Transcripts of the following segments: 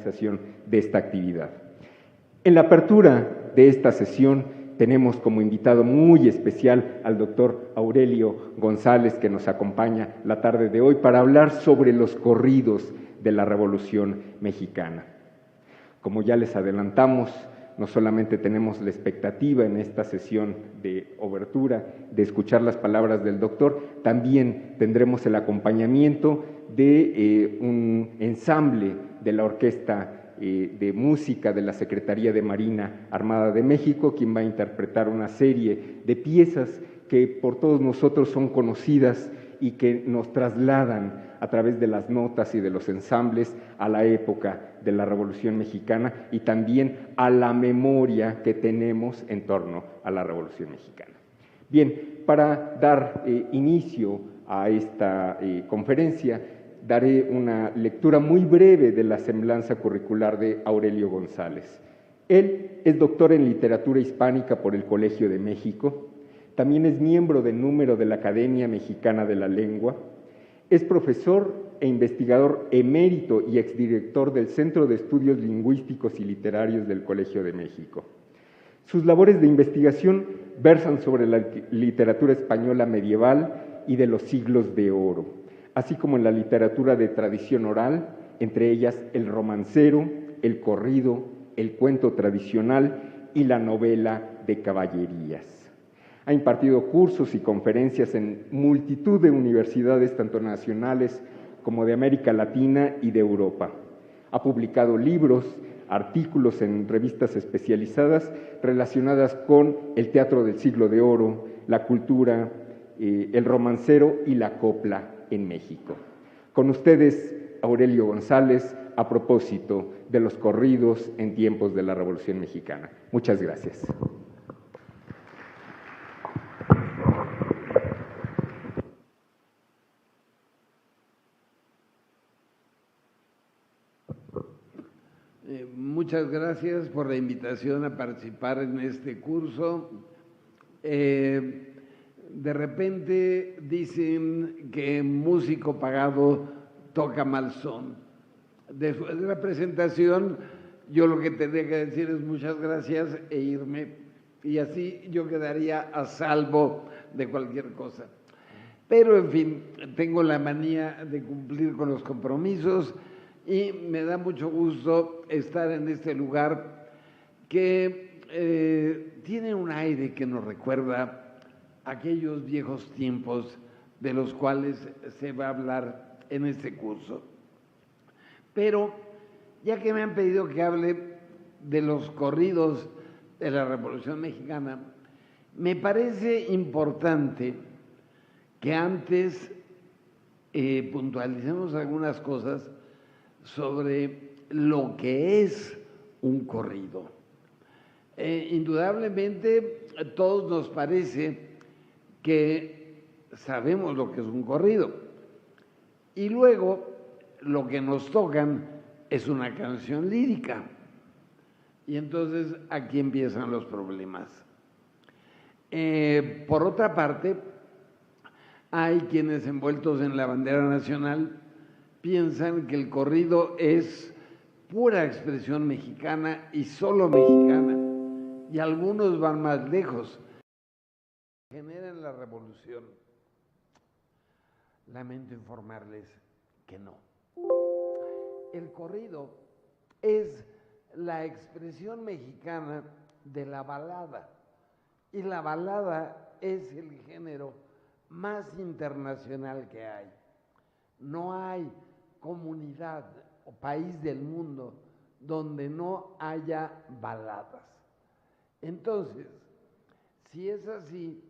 realización de esta actividad. En la apertura de esta sesión tenemos como invitado muy especial al doctor Aurelio González, que nos acompaña la tarde de hoy para hablar sobre los corridos de la Revolución Mexicana. Como ya les adelantamos, no solamente tenemos la expectativa en esta sesión de obertura de escuchar las palabras del doctor, también tendremos el acompañamiento de un ensamble de la Orquesta de Música de la Secretaría de Marina Armada de México, quien va a interpretar una serie de piezas que por todos nosotros son conocidas y que nos trasladan a través de las notas y de los ensambles a la época de la Revolución Mexicana y también a la memoria que tenemos en torno a la Revolución Mexicana. Bien, para dar inicio a esta conferencia, daré una lectura muy breve de la semblanza curricular de Aurelio González. Él es doctor en Literatura Hispánica por el Colegio de México, también es miembro de número de la Academia Mexicana de la Lengua, es profesor e investigador emérito y exdirector del Centro de Estudios Lingüísticos y Literarios del Colegio de México. Sus labores de investigación versan sobre la literatura española medieval y de los siglos de oro, así como en la literatura de tradición oral, entre ellas el romancero, el corrido, el cuento tradicional y la novela de caballerías. Ha impartido cursos y conferencias en multitud de universidades, tanto nacionales como de América Latina y de Europa. Ha publicado libros, artículos en revistas especializadas relacionadas con el teatro del siglo de oro, la cultura, el romancero y la copla en México. Con ustedes, Aurelio González, a propósito de los corridos en tiempos de la Revolución Mexicana. Muchas gracias. Muchas gracias por la invitación a participar en este curso. De repente dicen que músico pagado toca mal son. Después de la presentación, yo lo que tendría que decir es muchas gracias e irme, y así yo quedaría a salvo de cualquier cosa. Pero, en fin, tengo la manía de cumplir con los compromisos y me da mucho gusto estar en este lugar que tiene un aire que nos recuerda aquellos viejos tiempos de los cuales se va a hablar en este curso. Pero, ya que me han pedido que hable de los corridos de la Revolución Mexicana, me parece importante que antes puntualicemos algunas cosas sobre lo que es un corrido. Indudablemente, a todos nos parece que sabemos lo que es un corrido. Y luego, lo que nos tocan es una canción lírica. Y entonces, aquí empiezan los problemas. Por otra parte, hay quienes envueltos en la bandera nacional piensan que el corrido es pura expresión mexicana y solo mexicana, y algunos van más lejos, generan la revolución. Lamento informarles que no. El corrido es la expresión mexicana de la balada, y la balada es el género más internacional que hay. No hay comunidad o país del mundo donde no haya baladas. Entonces, si es así,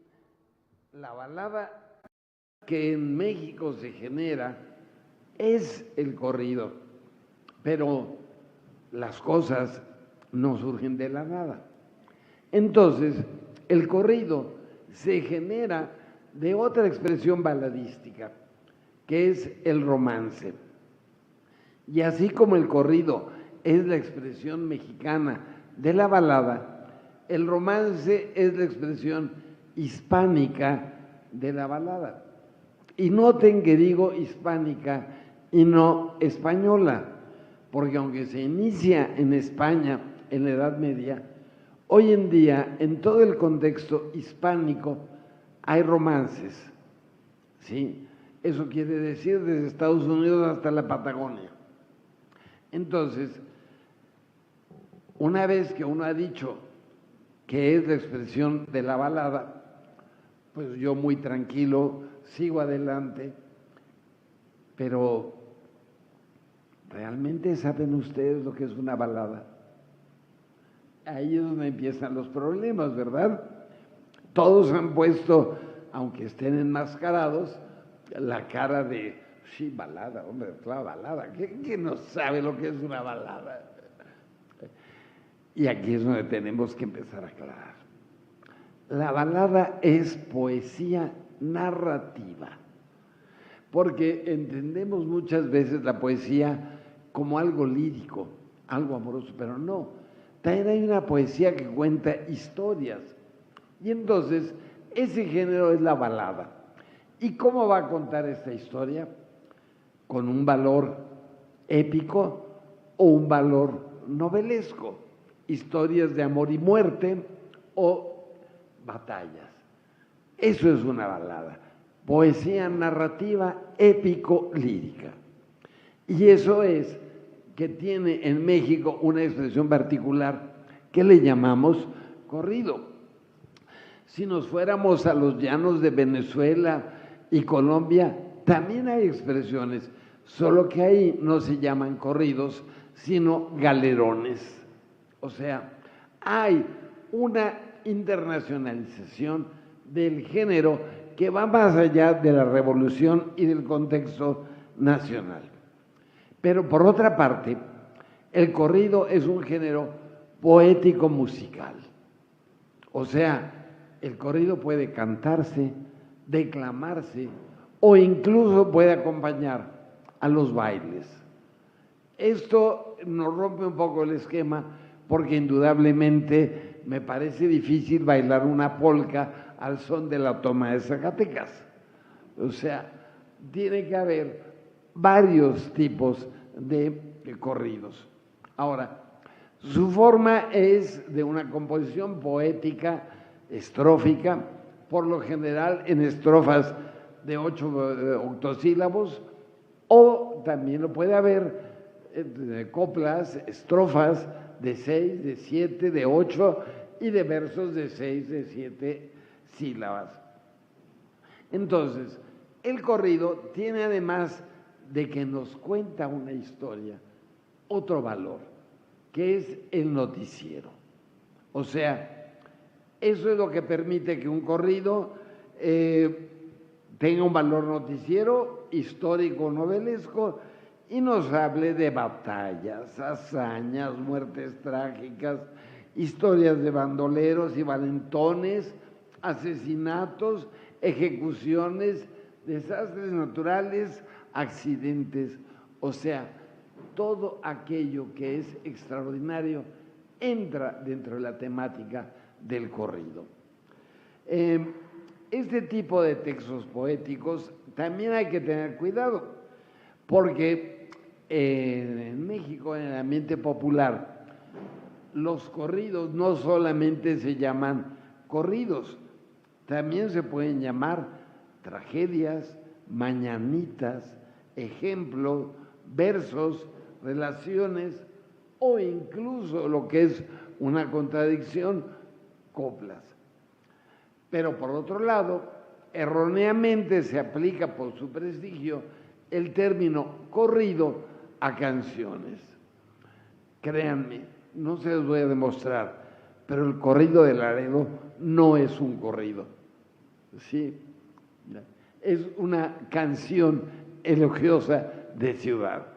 la balada que en México se genera es el corrido, pero las cosas no surgen de la nada. Entonces, el corrido se genera de otra expresión baladística, que es el romance. Y así como el corrido es la expresión mexicana de la balada, el romance es la expresión hispánica de la balada. Y noten que digo hispánica y no española, porque aunque se inicia en España en la Edad Media, hoy en día en todo el contexto hispánico hay romances, ¿sí? Eso quiere decir desde Estados Unidos hasta la Patagonia. Entonces, una vez que uno ha dicho que es la expresión de la balada, pues yo muy tranquilo sigo adelante, pero ¿realmente saben ustedes lo que es una balada? Ahí es donde empiezan los problemas, ¿verdad? Todos han puesto, aunque estén enmascarados, la cara de, sí, balada, hombre, claro, balada. ¿Quién no sabe lo que es una balada? Y aquí es donde tenemos que empezar a aclarar. La balada es poesía narrativa, porque entendemos muchas veces la poesía como algo lírico, algo amoroso, pero no. También hay una poesía que cuenta historias. Y entonces, ese género es la balada. ¿Y cómo va a contar esta historia? Con un valor épico o un valor novelesco. Historias de amor y muerte o batallas. Eso es una balada. Poesía narrativa épico-lírica. Y eso es que tiene en México una expresión particular que le llamamos corrido. Si nos fuéramos a los llanos de Venezuela y Colombia, también hay expresiones, solo que ahí no se llaman corridos, sino galerones. O sea, hay una internacionalización del género que va más allá de la revolución y del contexto nacional. Pero por otra parte, el corrido es un género poético musical. O sea, el corrido puede cantarse, declamarse o incluso puede acompañar a los bailes. Esto nos rompe un poco el esquema porque indudablemente me parece difícil bailar una polca al son de la toma de Zacatecas. O sea, tiene que haber varios tipos de corridos. Ahora, su forma es de una composición poética, estrófica, por lo general en estrofas de 8 octosílabos, o también lo puede haber de coplas, estrofas de 6, de 7, de 8 y de versos de 6, de 7 sílabas. Entonces, el corrido tiene además de que nos cuenta una historia, otro valor, que es el noticiero. O sea, eso es lo que permite que un corrido tenga un valor noticiero, histórico, novelesco, y nos hable de batallas, hazañas, muertes trágicas, historias de bandoleros y valentones, asesinatos, ejecuciones, desastres naturales, accidentes, o sea, todo aquello que es extraordinario entra dentro de la temática del corrido. Este tipo de textos poéticos también hay que tener cuidado, porque en México, en el ambiente popular, los corridos no solamente se llaman corridos, también se pueden llamar tragedias, mañanitas, ejemplos, versos, relaciones o incluso lo que es una contradicción, coplas. Pero por otro lado, erróneamente se aplica por su prestigio el término corrido a canciones. Créanme, no se los voy a demostrar, pero el corrido de Laredo no es un corrido, ¿sí? Es una canción elogiosa de ciudad.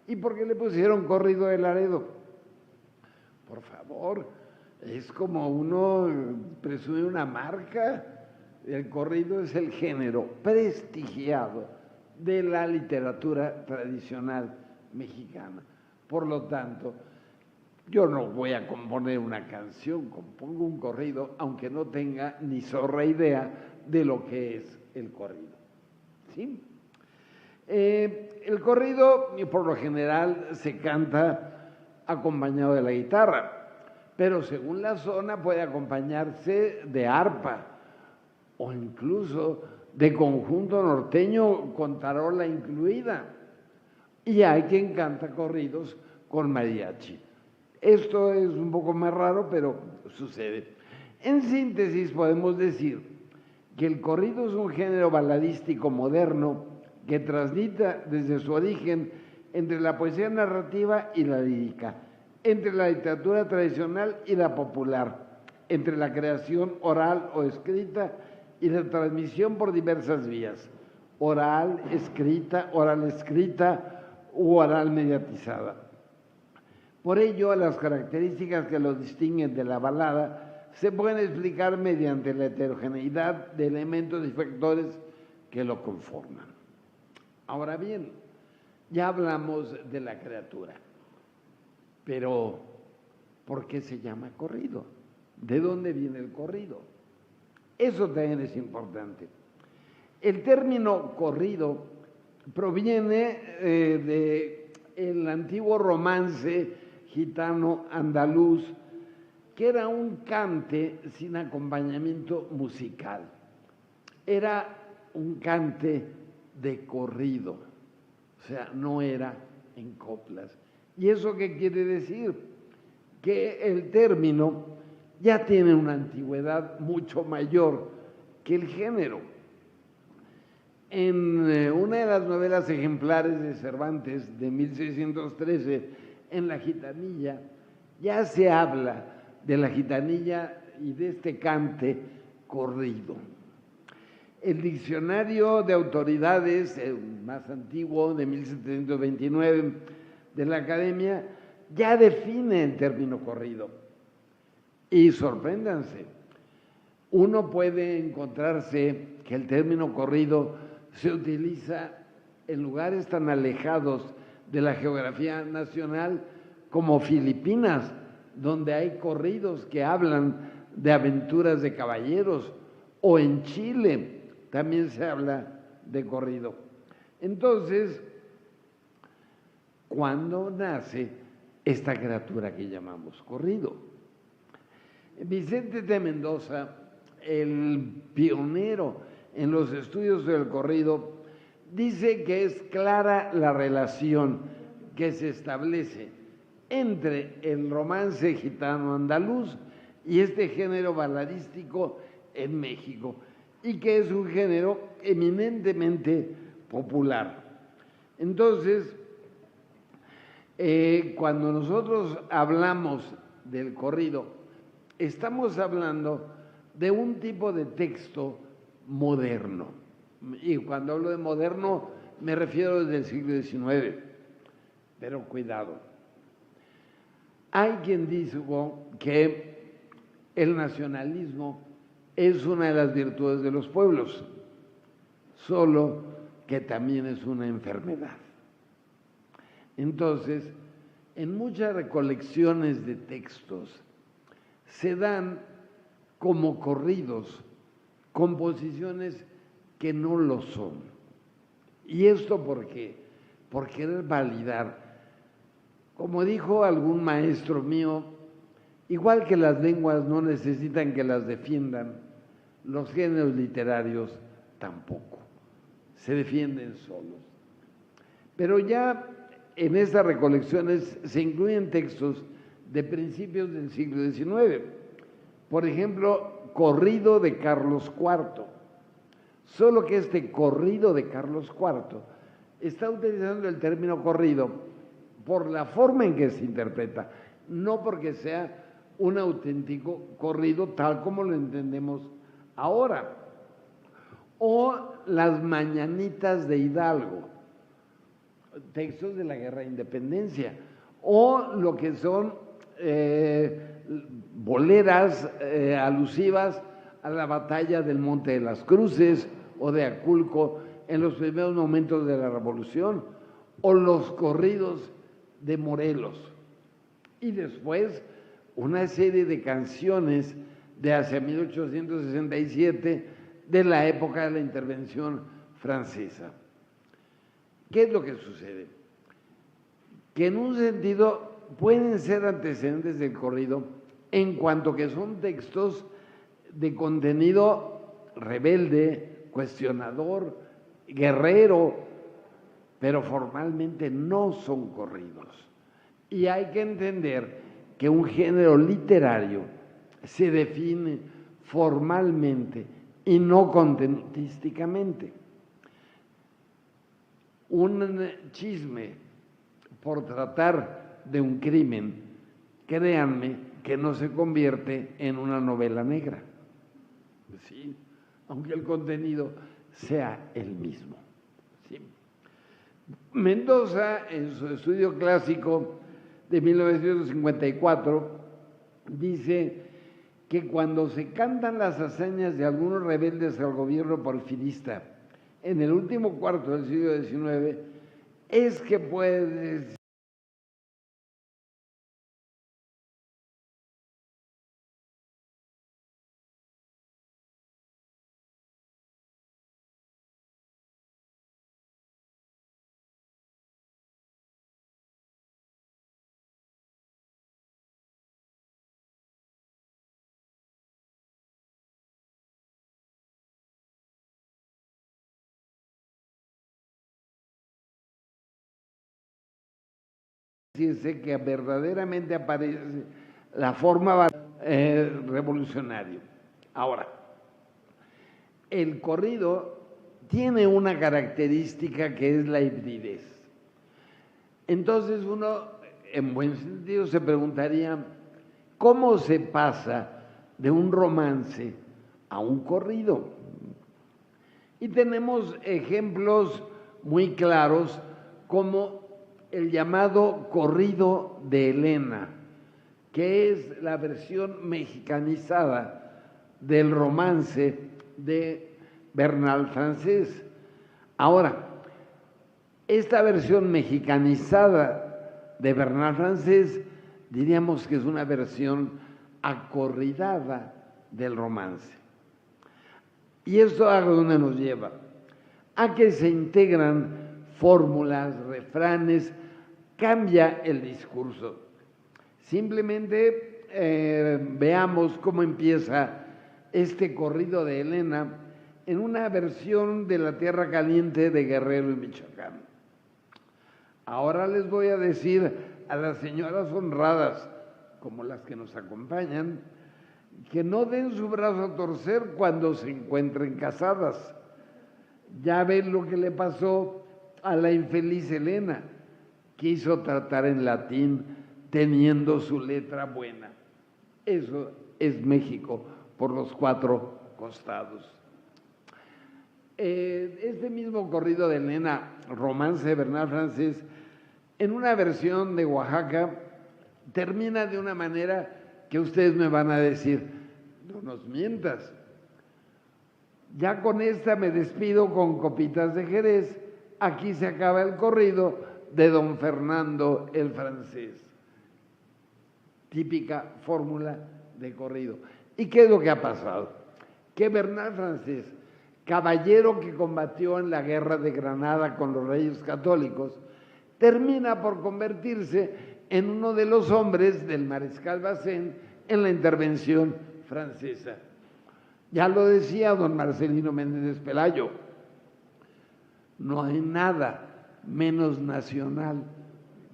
¿Y por qué le pusieron corrido de Laredo? Por favor, es como uno presume una marca. El corrido es el género prestigiado de la literatura tradicional mexicana. Por lo tanto, yo no voy a componer una canción, compongo un corrido, aunque no tenga ni zorra idea de lo que es el corrido. ¿Sí? El corrido, por lo general, se canta acompañado de la guitarra, pero según la zona puede acompañarse de arpa o incluso de conjunto norteño con tarola incluida. Y hay quien canta corridos con mariachi. Esto es un poco más raro, pero sucede. En síntesis, podemos decir que el corrido es un género baladístico moderno que transita desde su origen entre la poesía narrativa y la lírica, entre la literatura tradicional y la popular, entre la creación oral o escrita y la transmisión por diversas vías, oral, escrita u oral mediatizada. Por ello, las características que lo distinguen de la balada se pueden explicar mediante la heterogeneidad de elementos y factores que lo conforman. Ahora bien, ya hablamos de la criatura, pero ¿por qué se llama corrido? ¿De dónde viene el corrido? Eso también es importante. El término corrido proviene del antiguo romance gitano andaluz, que era un cante sin acompañamiento musical. Era un cante de corrido, o sea, no era en coplas. ¿Y eso qué quiere decir? Que el término ya tiene una antigüedad mucho mayor que el género. En una de las novelas ejemplares de Cervantes de 1613, en La Gitanilla, ya se habla de la gitanilla y de este cante corrido. El diccionario de autoridades, el más antiguo, de 1729, de la Academia, ya define el término corrido. Y sorpréndanse, uno puede encontrarse que el término corrido se utiliza en lugares tan alejados de la geografía nacional como Filipinas, donde hay corridos que hablan de aventuras de caballeros, o en Chile también se habla de corrido. Entonces, ¿cuándo nace esta criatura que llamamos corrido? Vicente de Mendoza, el pionero en los estudios del corrido, dice que es clara la relación que se establece entre el romance gitano andaluz y este género baladístico en México, y que es un género eminentemente popular. Entonces, cuando nosotros hablamos del corrido, estamos hablando de un tipo de texto moderno. Y cuando hablo de moderno, me refiero desde el siglo XIX. Pero cuidado. Hay quien dijo que el nacionalismo es una de las virtudes de los pueblos, solo que también es una enfermedad. Entonces, en muchas recolecciones de textos se dan como corridos composiciones que no lo son. ¿Y esto por qué? Por querer validar. Como dijo algún maestro mío, igual que las lenguas no necesitan que las defiendan, los géneros literarios tampoco, se defienden solos. Pero ya en estas recolecciones se incluyen textos de principios del siglo XIX. Por ejemplo, Corrido de Carlos IV. Solo que este corrido de Carlos IV está utilizando el término corrido por la forma en que se interpreta, no porque sea un auténtico corrido tal como lo entendemos ahora. O las mañanitas de Hidalgo, textos de la Guerra de Independencia, o lo que son boleras alusivas a la batalla del Monte de las Cruces o de Aculco en los primeros momentos de la Revolución, o los corridos de Morelos. Y después una serie de canciones de hacia 1867 de la época de la intervención francesa. ¿Qué es lo que sucede? Que en un sentido pueden ser antecedentes del corrido en cuanto que son textos de contenido rebelde, cuestionador, guerrero, pero formalmente no son corridos. Y hay que entender que un género literario se define formalmente y no contenutísticamente. Un chisme por tratar de un crimen, créanme que no se convierte en una novela negra, ¿sí? Aunque el contenido sea el mismo, ¿sí? Mendoza, en su estudio clásico de 1954, dice que cuando se cantan las hazañas de algunos rebeldes al gobierno porfirista en el último cuarto del siglo XIX, es que puede decirse que verdaderamente aparece la forma revolucionaria. Ahora, el corrido tiene una característica que es la hibridez. Entonces uno, en buen sentido, se preguntaría, ¿cómo se pasa de un romance a un corrido? Y tenemos ejemplos muy claros como el llamado corrido de Elena, que es la versión mexicanizada del romance de Bernal Francés. Ahora, esta versión mexicanizada de Bernal Francés, diríamos que es una versión acorridada del romance. ¿Y esto a dónde nos lleva? A que se integran fórmulas, refranes, cambia el discurso. Simplemente veamos cómo empieza este corrido de Elena en una versión de La Tierra Caliente de Guerrero y Michoacán. Ahora les voy a decir a las señoras honradas, como las que nos acompañan, que no den su brazo a torcer cuando se encuentren casadas. Ya ven lo que le pasó a la infeliz Elena. Quiso tratar en latín teniendo su letra buena. Eso es México por los cuatro costados. Este mismo corrido de Elena, romance de Bernal Francés, en una versión de Oaxaca, termina de una manera que ustedes me van a decir, no nos mientas. Ya con esta me despido con copitas de Jerez. Aquí se acaba el corrido de don Fernando el Francés. Típica fórmula de corrido. ¿Y qué es lo que ha pasado? Que Bernal Francés, caballero que combatió en la guerra de Granada con los reyes católicos, termina por convertirse en uno de los hombres del mariscal Bazaine en la intervención francesa. Ya lo decía don Marcelino Méndez Pelayo, no hay nada menos nacional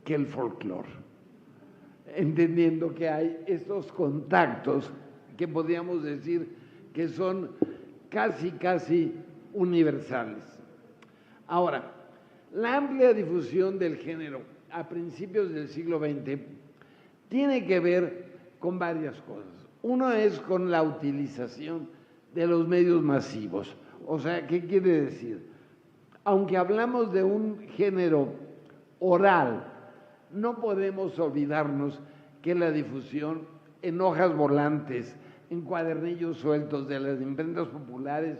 que el folclore, entendiendo que hay estos contactos que podríamos decir que son casi universales. Ahora, la amplia difusión del género a principios del siglo XX tiene que ver con varias cosas. Uno es con la utilización de los medios masivos. O sea, ¿qué quiere decir? Aunque hablamos de un género oral, no podemos olvidarnos que la difusión en hojas volantes, en cuadernillos sueltos de las imprentas populares,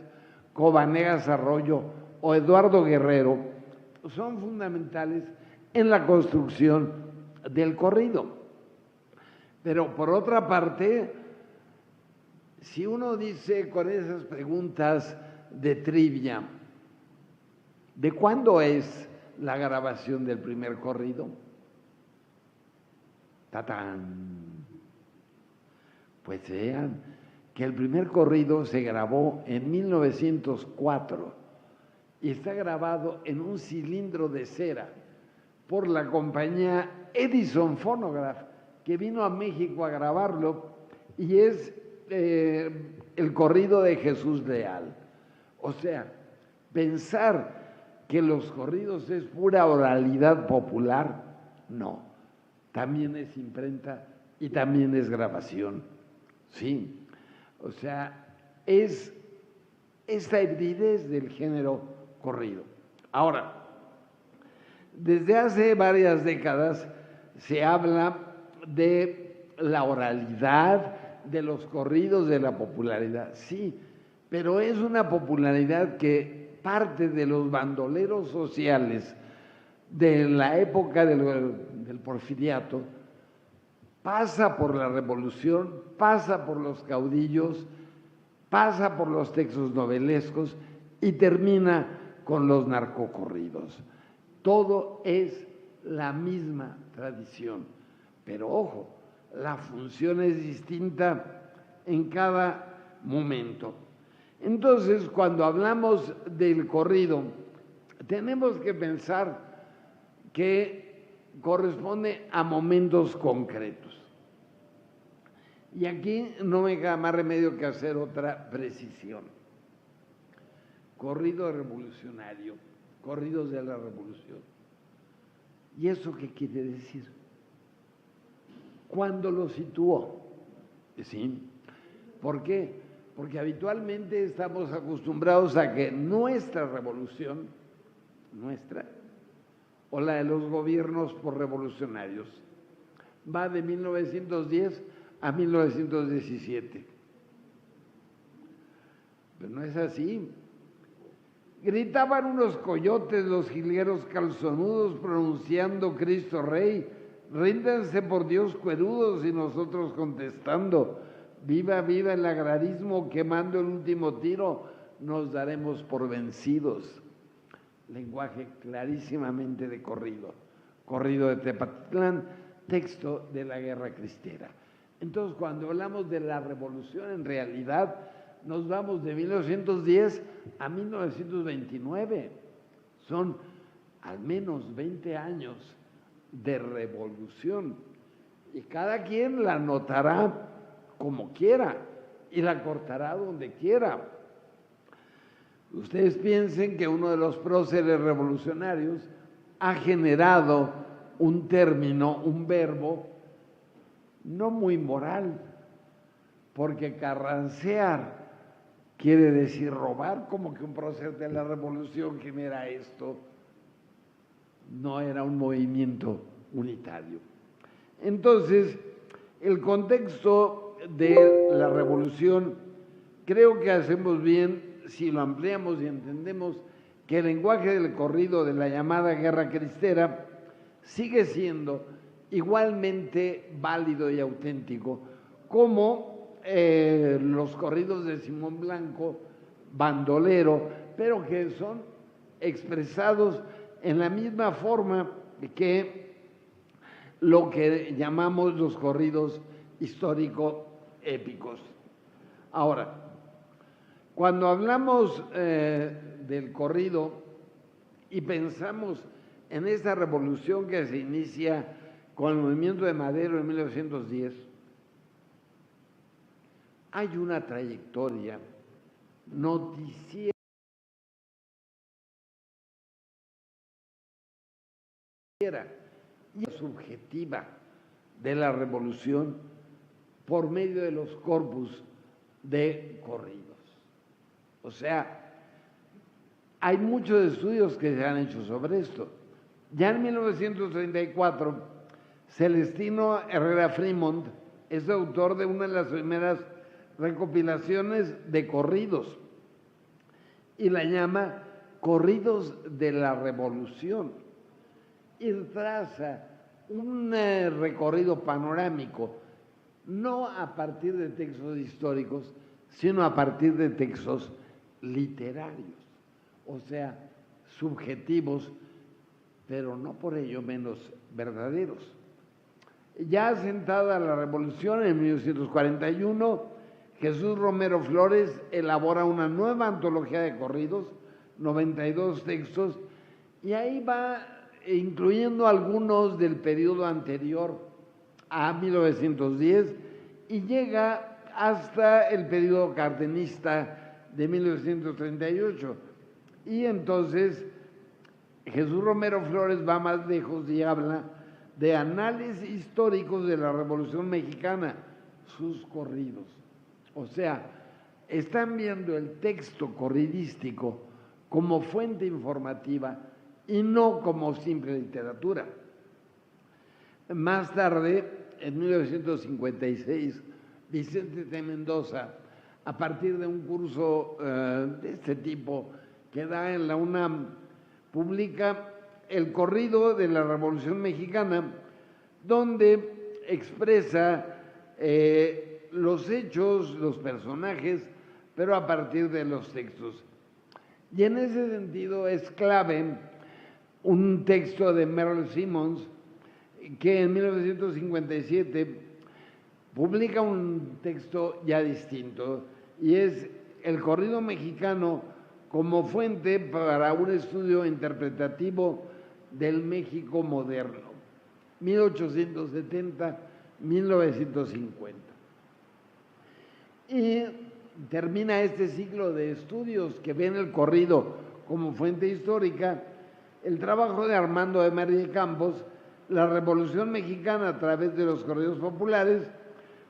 Cobanegas Arroyo o Eduardo Guerrero, son fundamentales en la construcción del corrido. Pero por otra parte, si uno dice con esas preguntas de trivia, ¿de cuándo es la grabación del primer corrido? ¡Tatán! Pues vean que el primer corrido se grabó en 1904 y está grabado en un cilindro de cera por la compañía Edison Phonograph, que vino a México a grabarlo, y es el corrido de Jesús Leal. O sea, pensar que los corridos es pura oralidad popular, no. También es imprenta y también es grabación, ¿sí? O sea, es esta hibridez del género corrido. Ahora, desde hace varias décadas se habla de la oralidad, de los corridos, de la popularidad, sí, pero es una popularidad que parte de los bandoleros sociales de la época del porfiriato, pasa por la revolución, pasa por los caudillos, pasa por los textos novelescos y termina con los narcocorridos. Todo es la misma tradición, pero ojo, la función es distinta en cada momento. Entonces, cuando hablamos del corrido, tenemos que pensar que corresponde a momentos concretos. Y aquí no me queda más remedio que hacer otra precisión. Corrido revolucionario, corridos de la revolución. ¿Y eso qué quiere decir? ¿Cuándo lo situó? ¿Sí? ¿Por qué? Porque habitualmente estamos acostumbrados a que nuestra revolución, o la de los gobiernos por revolucionarios, va de 1910 a 1917. Pero no es así. Gritaban unos coyotes los jilgueros calzonudos pronunciando Cristo Rey, ríndanse por Dios cuerudos, y nosotros contestando, viva, viva el agrarismo, quemando el último tiro, nos daremos por vencidos. Lenguaje clarísimamente de corrido, corrido de Tepatitlán, texto de la Guerra Cristera. Entonces, cuando hablamos de la revolución, en realidad nos vamos de 1910 a 1929. Son al menos 20 años de revolución, y cada quien la notará como quiera y la cortará donde quiera. Ustedes piensen que uno de los próceres revolucionarios ha generado un término, un verbo, no muy moral, porque carrancear quiere decir robar, como que un prócer de la revolución genera esto. No era un movimiento unitario. Entonces, el contexto de la revolución, creo que hacemos bien si lo ampliamos y entendemos que el lenguaje del corrido de la llamada Guerra Cristera sigue siendo igualmente válido y auténtico como los corridos de Simón Blanco, bandolero, pero que son expresados en la misma forma que lo que llamamos los corridos histórico-épicos. Ahora, cuando hablamos del corrido y pensamos en esta revolución que se inicia con el movimiento de Madero en 1910, hay una trayectoria noticiera y subjetiva de la revolución por medio de los corpus de corridos. O sea, hay muchos estudios que se han hecho sobre esto. Ya en 1934, Celestino Herrera Fremont es autor de una de las primeras recopilaciones de corridos y la llama Corridos de la Revolución, y traza un recorrido panorámico, no a partir de textos históricos, sino a partir de textos literarios, o sea, subjetivos, pero no por ello menos verdaderos. Ya asentada la revolución en 1941, Jesús Romero Flores elabora una nueva antología de corridos, 92 textos, y ahí va incluyendo algunos del periodo anterior a 1910 y llega hasta el periodo cardenista de 1938. Y entonces Jesús Romero Flores va más lejos y habla de análisis históricos de la Revolución Mexicana, sus corridos. O sea, están viendo el texto corridístico como fuente informativa y no como simple literatura. Más tarde, en 1956, Vicente de Mendoza, a partir de un curso de este tipo que da en la UNAM, publica El corrido de la Revolución Mexicana, donde expresa los hechos, los personajes, pero a partir de los textos. Y en ese sentido es clave un texto de Merle Simmons, que en 1957 publica un texto ya distinto, y es El corrido mexicano como fuente para un estudio interpretativo del México moderno, 1870-1950. Y termina este ciclo de estudios que ven el corrido como fuente histórica el trabajo de Armando Emery de Campos, La Revolución Mexicana a través de los corridos populares,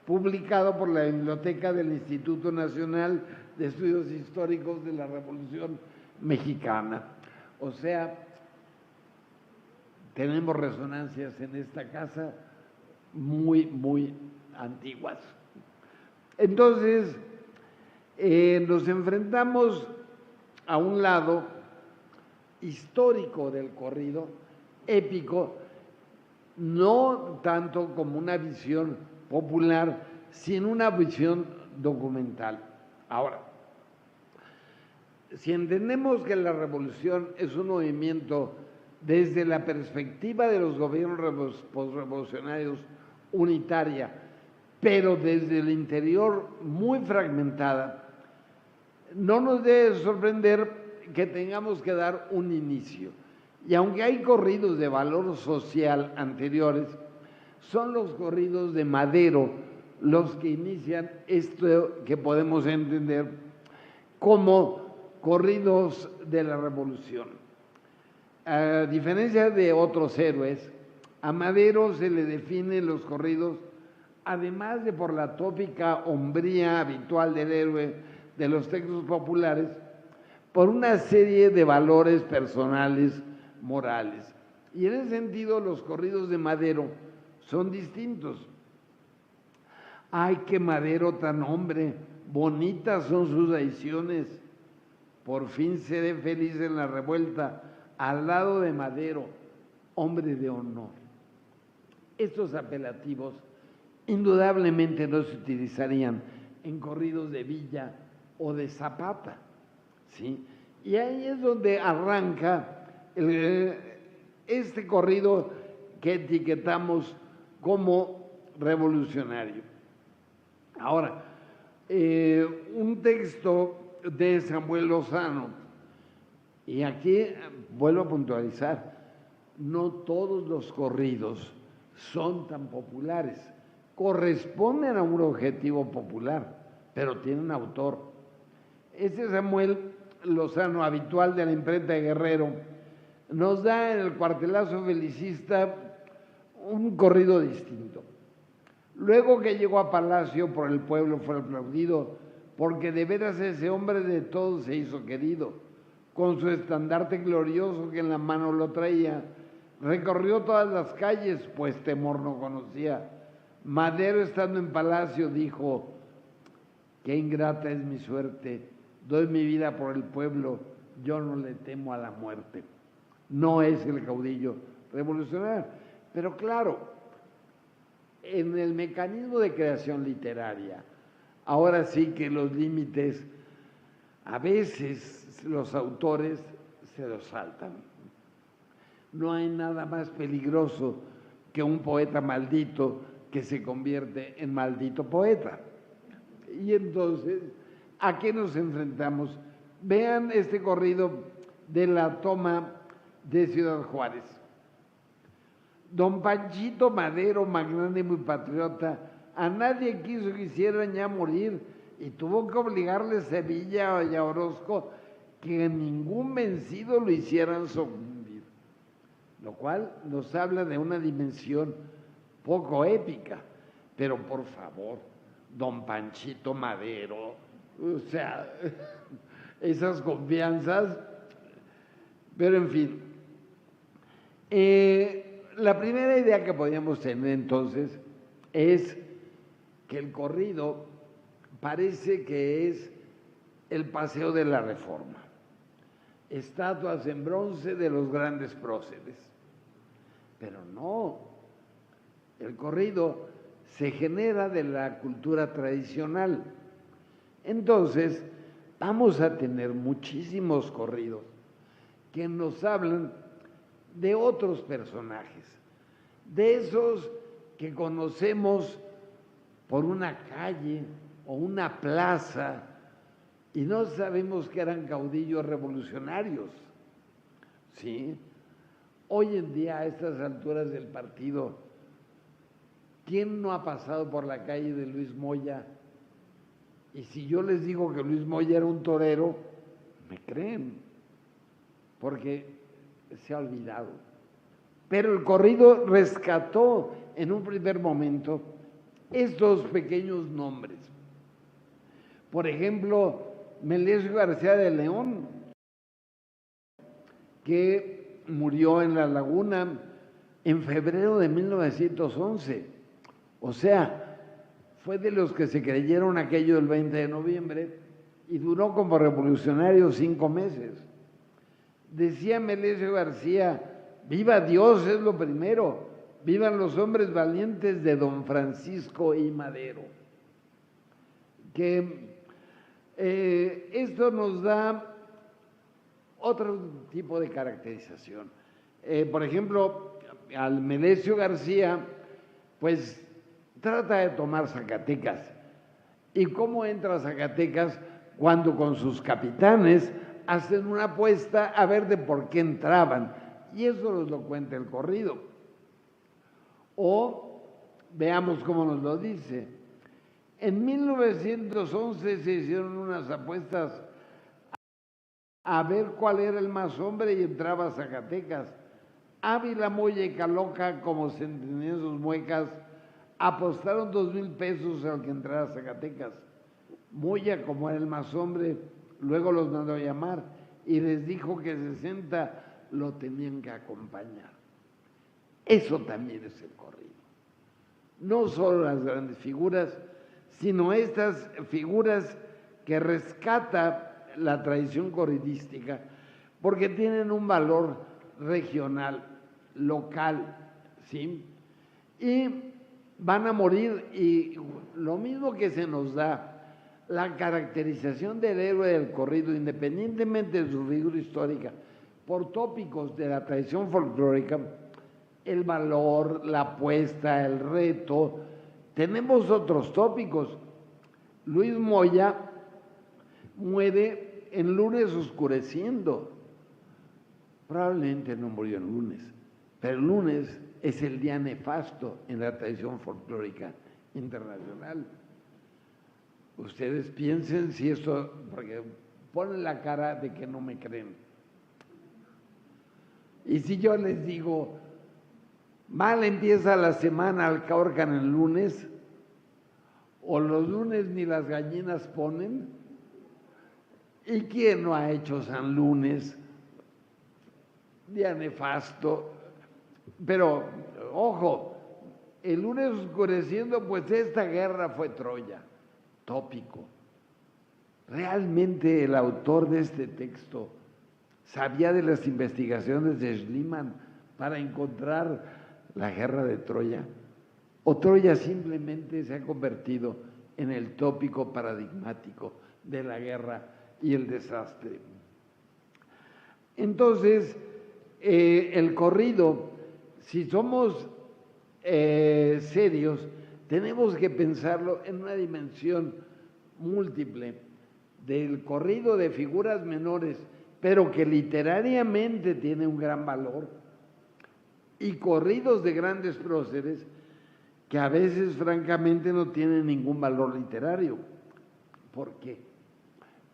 publicado por la Biblioteca del Instituto Nacional de Estudios Históricos de la Revolución Mexicana. O sea, tenemos resonancias en esta casa muy, muy antiguas. Entonces, nos enfrentamos a un lado histórico del corrido, épico, no tanto como una visión popular, sino una visión documental. Ahora, si entendemos que la revolución es un movimiento desde la perspectiva de los gobiernos posrevolucionarios unitaria, pero desde el interior muy fragmentada, no nos debe sorprender que tengamos que dar un inicio. Y aunque hay corridos de valor social anteriores, son los corridos de Madero los que inician esto que podemos entender como corridos de la revolución. A diferencia de otros héroes, a Madero se le definen los corridos, además de por la tópica hombría habitual del héroe de los textos populares, por una serie de valores personales, morales. Y en ese sentido los corridos de Madero son distintos. ¡Ay, qué Madero tan hombre! Bonitas son sus traiciones. Por fin seré feliz en la revuelta, al lado de Madero, hombre de honor. Estos apelativos indudablemente no se utilizarían en corridos de Villa o de Zapata, ¿sí? Y ahí es donde arranca este corrido que etiquetamos como revolucionario. Ahora, un texto de Samuel Lozano, y aquí vuelvo a puntualizar, no todos los corridos son tan populares, corresponden a un objetivo popular, pero tienen autor. Este Samuel Lozano, habitual de la imprenta de Guerrero, nos da en el cuartelazo felicista un corrido distinto. Luego que llegó a Palacio, por el pueblo fue aplaudido, porque de veras ese hombre de todos se hizo querido. Con su estandarte glorioso que en la mano lo traía, recorrió todas las calles, pues temor no conocía. Madero, estando en Palacio, dijo: qué ingrata es mi suerte, doy mi vida por el pueblo, yo no le temo a la muerte. No es el caudillo revolucionario, pero claro, en el mecanismo de creación literaria, ahora sí que los límites, a veces los autores se los saltan. no hay nada más peligroso que un poeta maldito que se convierte en maldito poeta. Y entonces, ¿a qué nos enfrentamos? Vean este corrido de la toma de Ciudad Juárez. Don Panchito Madero, magnánimo y patriota, a nadie quiso que hicieran ya morir y tuvo que obligarle Sevilla y a Orozco que ningún vencido lo hicieran sucumbir, lo cual nos habla de una dimensión poco épica. Pero por favor, don Panchito Madero, o sea, esas confianzas, pero en fin. La primera idea que podíamos tener entonces es que el corrido parece que es el paseo de la Reforma, estatuas en bronce de los grandes próceres. Pero no, el corrido se genera de la cultura tradicional. Entonces, vamos a tener muchísimos corridos que nos hablan de otros personajes, de esos que conocemos por una calle o una plaza y no sabemos que eran caudillos revolucionarios, ¿sí? Hoy en día, a estas alturas del partido, ¿quién no ha pasado por la calle de Luis Moya? Y si yo les digo que Luis Moya era un torero, me creen, porque se ha olvidado. Pero el corrido rescató en un primer momento estos pequeños nombres. Por ejemplo, Melesio García de León, que murió en La Laguna en febrero de 1911. O sea, fue de los que se creyeron aquello del 20 de noviembre y duró como revolucionario 5 meses. Decía Melesio García, viva Dios es lo primero, vivan los hombres valientes de don Francisco I. Madero. Que esto nos da otro tipo de caracterización. Por ejemplo, al Melesio García, pues trata de tomar Zacatecas. ¿Y cómo entra a Zacatecas? Cuando con sus capitanes hacen una apuesta a ver de por qué entraban. Y eso nos lo cuenta el corrido. O veamos cómo nos lo dice. En 1911 se hicieron unas apuestas a ver cuál era el más hombre y entraba a Zacatecas. Ávila, Moya y Caloca, como se entendían sus muecas, apostaron 2,000 pesos al que entrara a Zacatecas. Moya, como era el más hombre, luego los mandó a llamar y les dijo que 60 lo tenían que acompañar. Eso también es el corrido. No solo las grandes figuras, sino estas figuras que rescata la tradición corridística porque tienen un valor regional, local, ¿sí? Y van a morir, y lo mismo que se nos da la caracterización del héroe del corrido, independientemente de su figura histórica, por tópicos de la tradición folclórica, el valor, la apuesta, el reto. Tenemos otros tópicos. Luis Moya muere en lunes oscureciendo. Probablemente no murió en lunes, pero el lunes es el día nefasto en la tradición folclórica internacional. Ustedes piensen si esto, porque ponen la cara de que no me creen. Y si yo les digo, mal empieza la semana, alcaorcan el lunes, o los lunes ni las gallinas ponen, ¿y quién no ha hecho San Lunes? Día nefasto. Pero, ojo, el lunes oscureciendo, pues esta guerra fue Troya, tópico. Realmente el autor de este texto sabía de las investigaciones de Schliemann para encontrar la guerra de Troya. O Troya simplemente se ha convertido en el tópico paradigmático de la guerra y el desastre. Entonces, el corrido, si somos serios, tenemos que pensarlo en una dimensión múltiple del corrido de figuras menores, pero que literariamente tiene un gran valor, y corridos de grandes próceres que a veces francamente no tienen ningún valor literario. ¿Por qué?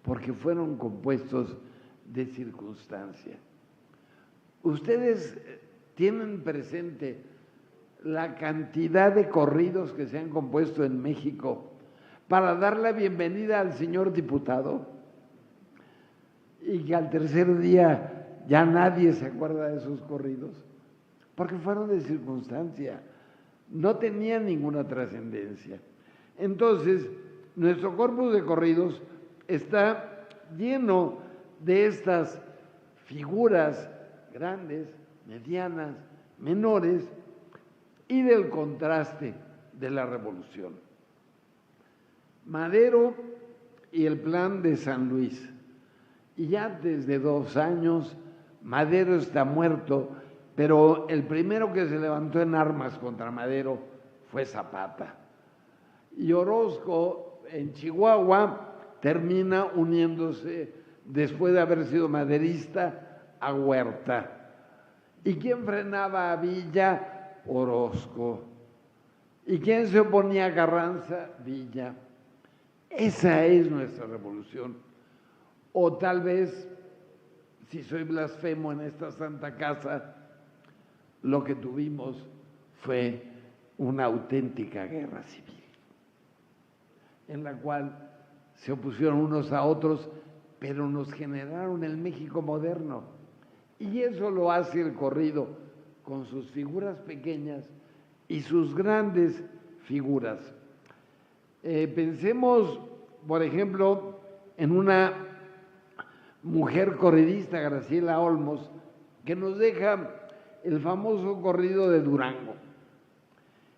Porque fueron compuestos de circunstancia. Ustedes tienen presente la cantidad de corridos que se han compuesto en México para dar la bienvenida al señor diputado, y que al tercer día ya nadie se acuerda de esos corridos, porque fueron de circunstancia, no tenían ninguna trascendencia. Entonces, nuestro corpus de corridos está lleno de estas figuras grandes, medianas, menores, y del contraste de la revolución. Madero y el plan de San Luis. Y ya desde 2 años Madero está muerto, pero el primero que se levantó en armas contra Madero fue Zapata. Y Orozco en Chihuahua termina uniéndose, después de haber sido maderista, a Huerta. ¿Y quién frenaba a Villa? Orozco. ¿Y quién se oponía a Carranza? Villa. Esa es nuestra revolución. O tal vez, si soy blasfemo en esta santa casa, lo que tuvimos fue una auténtica guerra civil, en la cual se opusieron unos a otros, pero nos generaron el México moderno. Y eso lo hace el corrido, con sus figuras pequeñas y sus grandes figuras. Pensemos, por ejemplo, en una mujer corridista, Graciela Olmos, que nos deja el famoso corrido de Durango.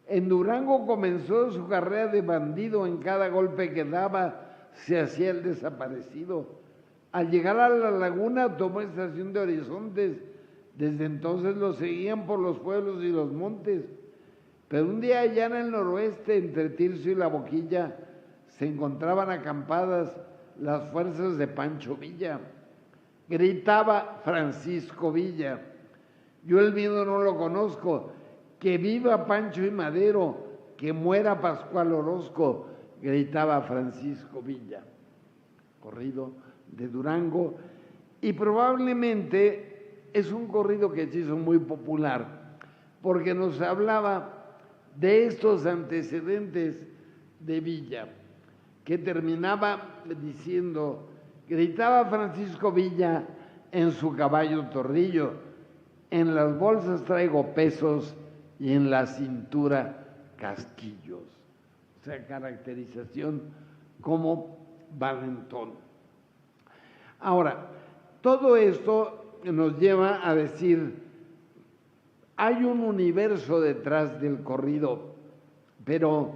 En Durango comenzó su carrera de bandido, en cada golpe que daba se hacía el desaparecido. Al llegar a la laguna tomó estación de Horizontes. Desde entonces lo seguían por los pueblos y los montes. Pero un día allá en el noroeste, entre Tirso y La Boquilla, se encontraban acampadas las fuerzas de Pancho Villa. Gritaba Francisco Villa: yo el miedo no lo conozco, que viva Pancho y Madero, que muera Pascual Orozco, gritaba Francisco Villa. Corrido de Durango, y probablemente es un corrido que se hizo muy popular, porque nos hablaba de estos antecedentes de Villa, que terminaba diciendo: gritaba Francisco Villa en su caballo Torrillo, en las bolsas traigo pesos y en la cintura casquillos. O sea, caracterización como valentón. Ahora, todo esto nos lleva a decir, hay un universo detrás del corrido, pero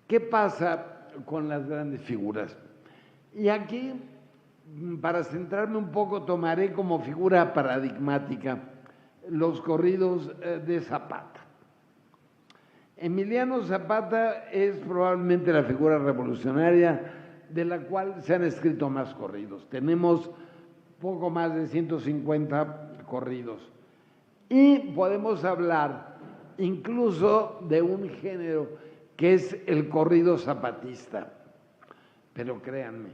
¿qué pasa con las grandes figuras? Y aquí, para centrarme un poco, tomaré como figura paradigmática los corridos de Zapata. Emiliano Zapata es probablemente la figura revolucionaria de la cual se han escrito más corridos. Tenemos poco más de 150 corridos. Y podemos hablar incluso de un género que es el corrido zapatista. Pero créanme,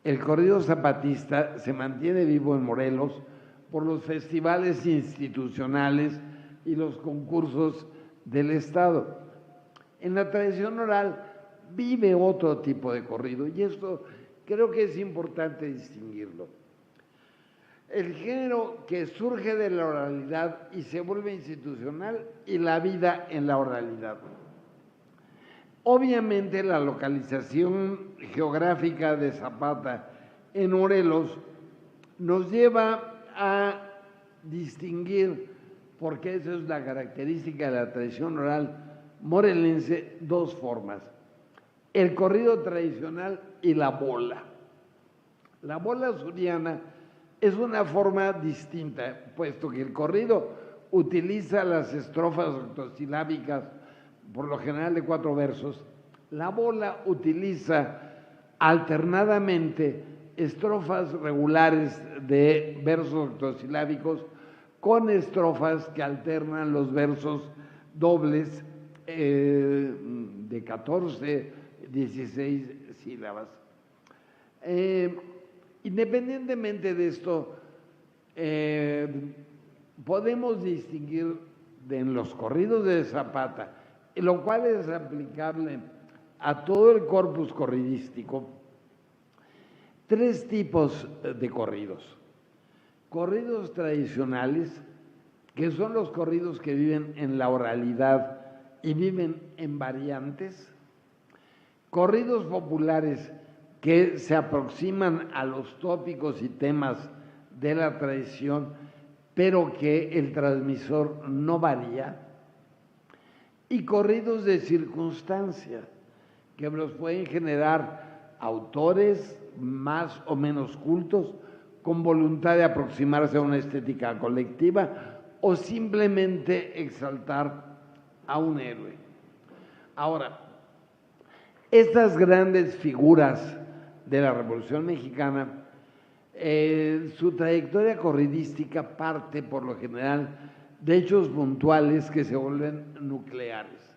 el corrido zapatista se mantiene vivo en Morelos por los festivales institucionales y los concursos del Estado. En la tradición oral vive otro tipo de corrido, y esto creo que es importante distinguirlo. El género que surge de la oralidad y se vuelve institucional, y la vida en la oralidad. Obviamente la localización geográfica de Zapata en Morelos nos lleva a distinguir, porque esa es la característica de la tradición oral morelense, dos formas: el corrido tradicional y la bola. La bola suriana es una forma distinta, puesto que el corrido utiliza las estrofas octosilábicas, por lo general de 4 versos. La bola utiliza alternadamente estrofas regulares de versos octosilábicos con estrofas que alternan los versos dobles de 14, 16 sílabas. Independientemente de esto, podemos distinguir en los corridos de Zapata, lo cual es aplicable a todo el corpus corridístico, 3 tipos de corridos. Corridos tradicionales, que son los corridos que viven en la oralidad y viven en variantes. Corridos populares, que se aproximan a los tópicos y temas de la tradición, pero que el transmisor no varía. Y corridos de circunstancia, que los pueden generar autores más o menos cultos, con voluntad de aproximarse a una estética colectiva o simplemente exaltar a un héroe. Ahora, estas grandes figuras de la Revolución Mexicana, su trayectoria corridística parte por lo general de hechos puntuales que se vuelven nucleares.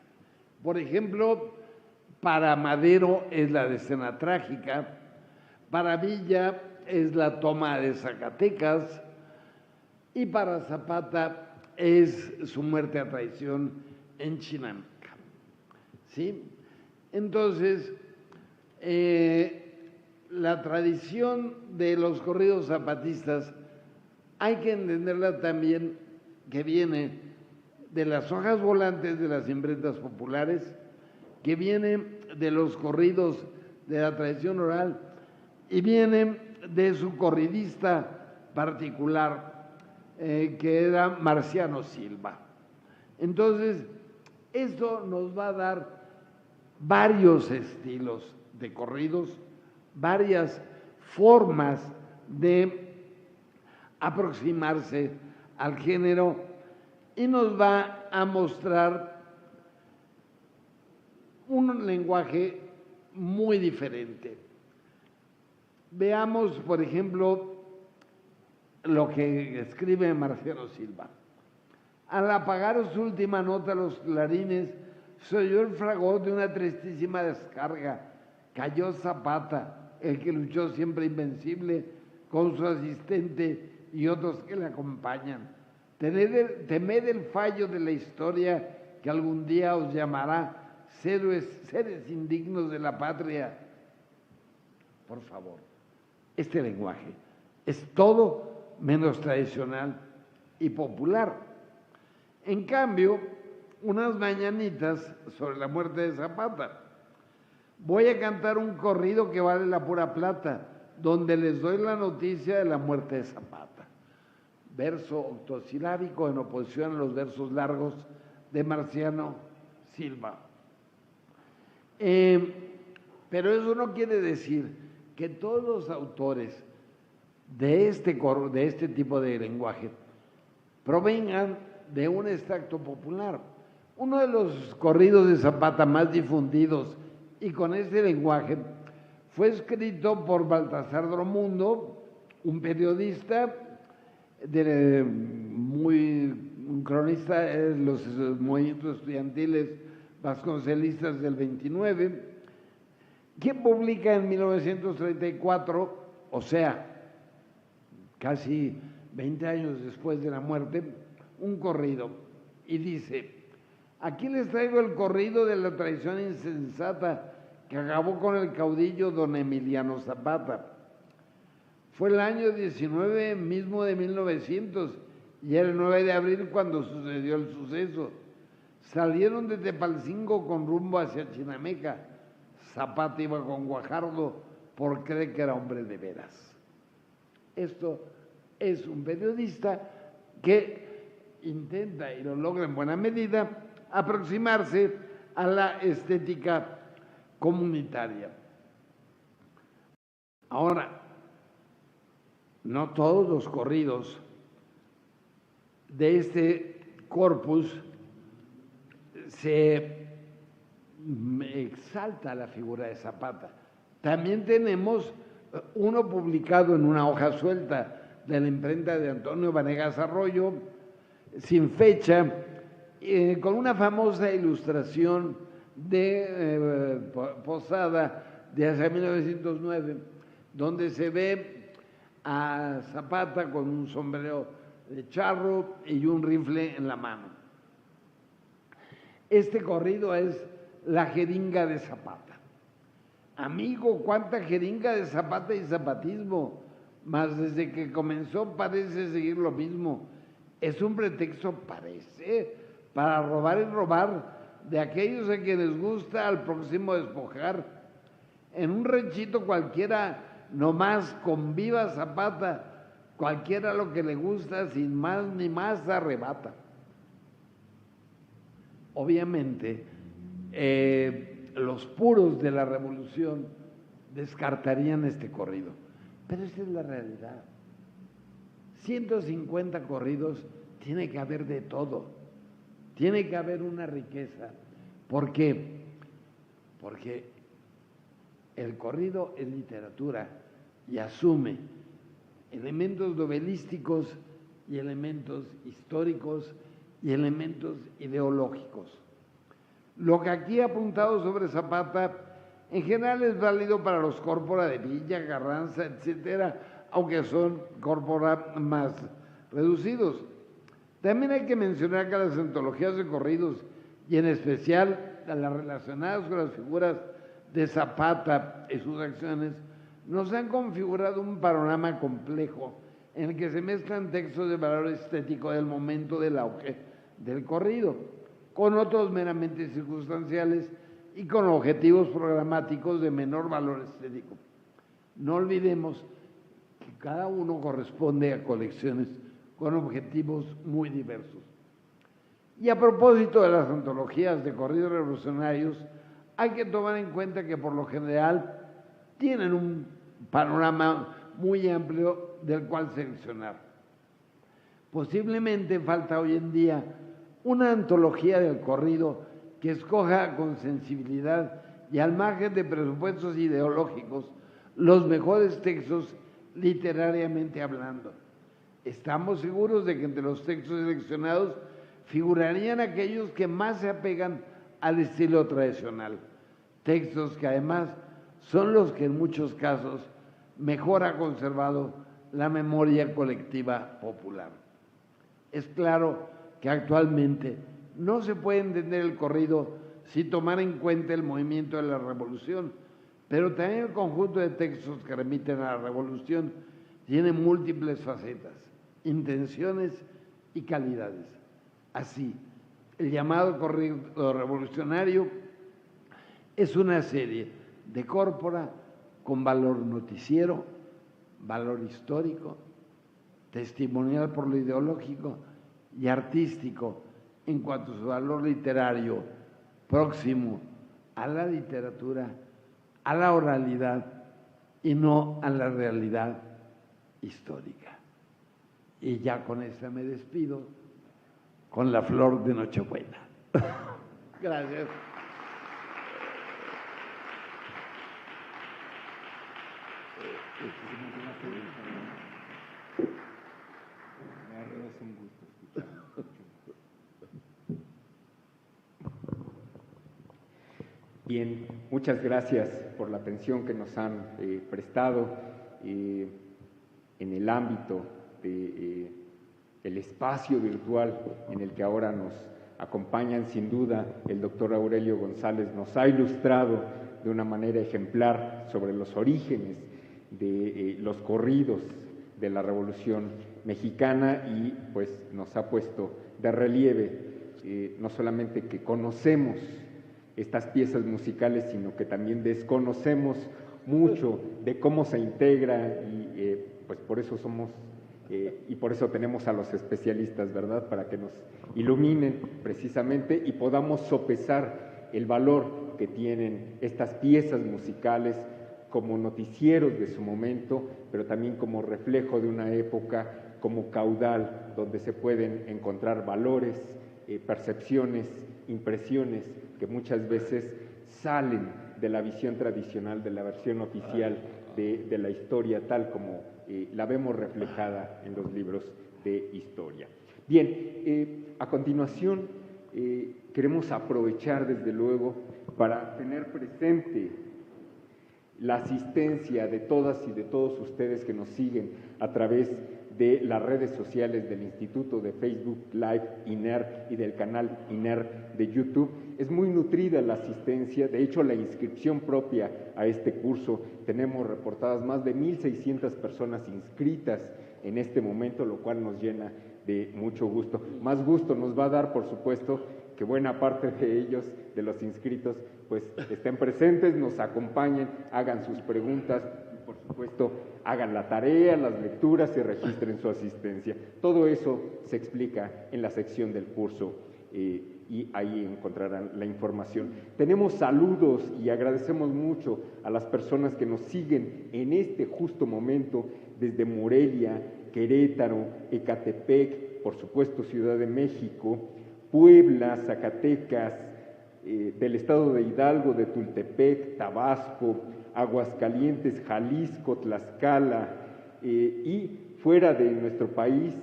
Por ejemplo, para Madero es la escena trágica, para Villa es la toma de Zacatecas y para Zapata es su muerte a traición en Chinameca. ¿Sí? Entonces, la tradición de los corridos zapatistas hay que entenderla también que viene de las hojas volantes de las imprentas populares, que viene de los corridos de la tradición oral y viene de su corridista particular, que era Marciano Silva. Entonces, esto nos va a dar varios estilos de corridos, varias formas de aproximarse al género y nos va a mostrar un lenguaje muy diferente. Veamos, por ejemplo, lo que escribe Marciano Silva. Al apagar su última nota los clarines, se oyó el fragor de una tristísima descarga. Cayó Zapata, el que luchó siempre invencible, con su asistente y otros que le acompañan. Temed el fallo de la historia que algún día os llamará seres indignos de la patria. Por favor, este lenguaje es todo menos tradicional y popular. En cambio, unas mañanitas sobre la muerte de Zapata. Voy a cantar un corrido que vale la pura plata, donde les doy la noticia de la muerte de Zapata. Verso octosilábico en oposición a los versos largos de Marciano Silva. Pero eso no quiere decir que todos los autores de este tipo de lenguaje provengan de un extracto popular. Uno de los corridos de Zapata más difundidos y con este lenguaje fue escrito por Baltasar Dromundo, un periodista, un cronista de los movimientos estudiantiles vasconcelistas del 29, quien publica en 1934, o sea, casi 20 años después de la muerte, un corrido, y dice: aquí les traigo el corrido de la traición insensata que acabó con el caudillo don Emiliano Zapata. Fue el año 19 mismo de 1900 y era el 9 de abril cuando sucedió el suceso. Salieron de Tepalcingo con rumbo hacia Chinameca. Zapata iba con Guajardo por creer que era hombre de veras. Esto es un periodista que intenta, y lo logra en buena medida, aproximarse a la estética comunitaria. Ahora, no todos los corridos de este corpus se exalta la figura de Zapata. También tenemos uno publicado en una hoja suelta de la imprenta de Antonio Vanegas Arroyo, sin fecha, con una famosa ilustración de Posada de hace 1909, donde se ve a Zapata con un sombrero de charro y un rifle en la mano. Este corrido es La jeringa de Zapata. Amigo, cuánta jeringa de Zapata y zapatismo, mas desde que comenzó parece seguir lo mismo. Es un pretexto, parece, para robar y robar de aquellos a quienes gusta al próximo despojar. En un ranchito cualquiera, nomás con viva Zapata, cualquiera lo que le gusta, sin más ni más, arrebata. Obviamente, los puros de la revolución descartarían este corrido, pero esa es la realidad. 150 corridos, tiene que haber de todo, tiene que haber una riqueza. ¿Por qué? Porque el corrido es literatura y asume elementos novelísticos y elementos históricos y elementos ideológicos. Lo que aquí he apuntado sobre Zapata en general es válido para los córpora de Villa, Carranza, etcétera, aunque son córpora más reducidos. También hay que mencionar que las antologías de corridos, y en especial las relacionadas con las figuras de Zapata y sus acciones, nos han configurado un panorama complejo en el que se mezclan textos de valor estético del momento del auge del corrido, con otros meramente circunstanciales y con objetivos programáticos de menor valor estético. No olvidemos que cada uno corresponde a colecciones con objetivos muy diversos. Y a propósito de las antologías de corridos revolucionarios, hay que tomar en cuenta que por lo general tienen un panorama muy amplio del cual seleccionar. Posiblemente falta hoy en día una antología del corrido que escoja con sensibilidad y al margen de presupuestos ideológicos los mejores textos literariamente hablando. Estamos seguros de que entre los textos seleccionados figurarían aquellos que más se apegan al estilo tradicional, textos que además son los que en muchos casos mejor ha conservado la memoria colectiva popular. Es claro que actualmente no se puede entender el corrido sin tomar en cuenta el movimiento de la revolución, pero también el conjunto de textos que remiten a la revolución tiene múltiples facetas, intenciones y calidades. Así, el llamado corrido revolucionario es una serie de córpora con valor noticiero, valor histórico, testimonial por lo ideológico y artístico en cuanto a su valor literario próximo a la literatura, a la oralidad y no a la realidad histórica. Y ya con esta me despido con la flor de Nochebuena. Gracias. Es un gusto escuchar. Bien, muchas gracias por la atención que nos han prestado en el ámbito del espacio virtual en el que ahora nos acompañan. Sin duda, el doctor Aurelio González nos ha ilustrado de una manera ejemplar sobre los orígenes de los corridos de la Revolución Mexicana y pues nos ha puesto de relieve no solamente que conocemos estas piezas musicales, sino que también desconocemos mucho de cómo se integra y pues por eso somos y por eso tenemos a los especialistas, ¿verdad? Para que nos iluminen precisamente y podamos sopesar el valor que tienen estas piezas musicales como noticieros de su momento, pero también como reflejo de una época, como caudal, donde se pueden encontrar valores, percepciones, impresiones que muchas veces salen de la visión tradicional, de la versión oficial de la historia, tal como la vemos reflejada en los libros de historia. Bien, a continuación queremos aprovechar desde luego para tener presente la asistencia de todas y de todos ustedes que nos siguen a través de las redes sociales del Instituto, de Facebook Live INER y del canal INER de YouTube. Es muy nutrida la asistencia, de hecho la inscripción propia a este curso, tenemos reportadas más de 1,600 personas inscritas en este momento, lo cual nos llena de mucho gusto. Más gusto nos va a dar, por supuesto, que buena parte de ellos, de los inscritos, pues estén presentes, nos acompañen, hagan sus preguntas y, por supuesto, hagan la tarea, las lecturas y registren su asistencia. Todo eso se explica en la sección del curso y ahí encontrarán la información. Tenemos saludos y agradecemos mucho a las personas que nos siguen en este justo momento desde Morelia, Querétaro, Ecatepec, por supuesto Ciudad de México, Puebla, Zacatecas, del estado de Hidalgo, de Tultepec, Tabasco, Aguascalientes, Jalisco, Tlaxcala y fuera de nuestro país.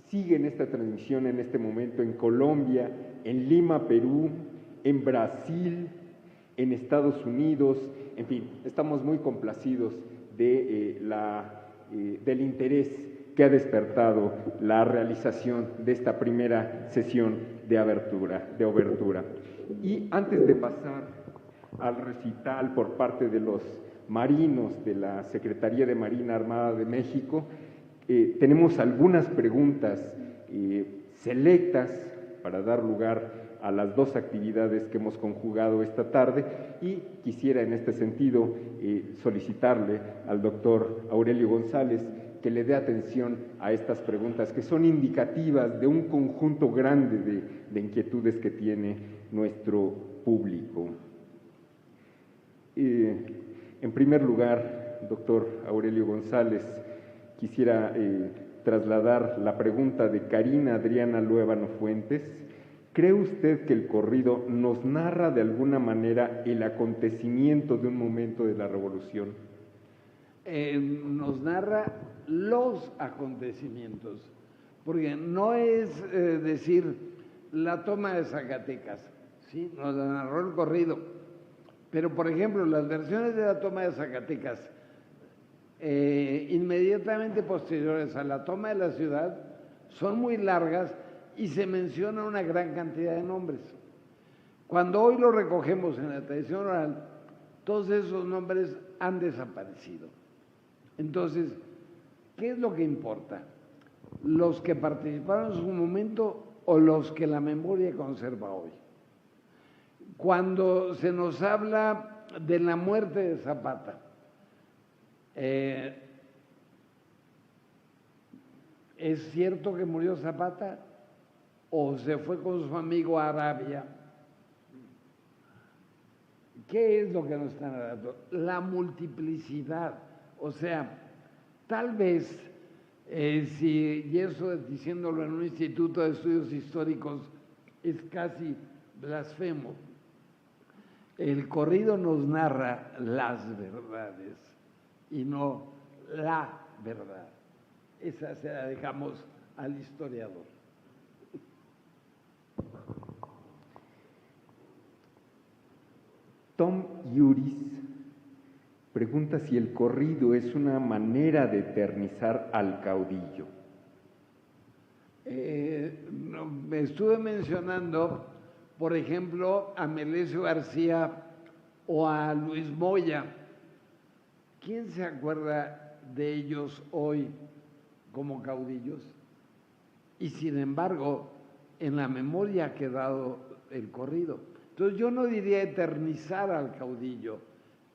Siguen esta transmisión en este momento en Colombia, en Lima, Perú, en Brasil, en Estados Unidos, en fin, estamos muy complacidos de, del interés que ha despertado la realización de esta primera sesión de obertura. Y antes de pasar al recital por parte de los marinos de la Secretaría de Marina Armada de México, tenemos algunas preguntas selectas para dar lugar a las dos actividades que hemos conjugado esta tarde y quisiera en este sentido solicitarle al doctor Aurelio González que le dé atención a estas preguntas que son indicativas de un conjunto grande de inquietudes que tiene nuestro público. En primer lugar, doctor Aurelio González, quisiera trasladar la pregunta de Karina Adriana Luébano Fuentes. ¿Cree usted que el corrido nos narra de alguna manera el acontecimiento de un momento de la Revolución? Nos narra los acontecimientos, porque no es decir la toma de Zacatecas, ¿sí? Nos la narró el corrido, pero por ejemplo las versiones de la toma de Zacatecas inmediatamente posteriores a la toma de la ciudad son muy largas y se menciona una gran cantidad de nombres. Cuando hoy lo recogemos en la tradición oral, todos esos nombres han desaparecido. Entonces, ¿qué es lo que importa? ¿Los que participaron en su momento o los que la memoria conserva hoy? Cuando se nos habla de la muerte de Zapata, ¿es cierto que murió Zapata o se fue con su amigo a Arabia? ¿Qué es lo que nos están dando? La multiplicidad. O sea, tal vez, y eso diciéndolo en un instituto de estudios históricos es casi blasfemo, el corrido nos narra las verdades y no la verdad. Esa se la dejamos al historiador. Tom Yuris pregunta si el corrido es una manera de eternizar al caudillo. Me estuve mencionando, por ejemplo, a Melesio García o a Luis Moya. ¿Quién se acuerda de ellos hoy como caudillos? Y sin embargo, en la memoria ha quedado el corrido. Entonces yo no diría eternizar al caudillo,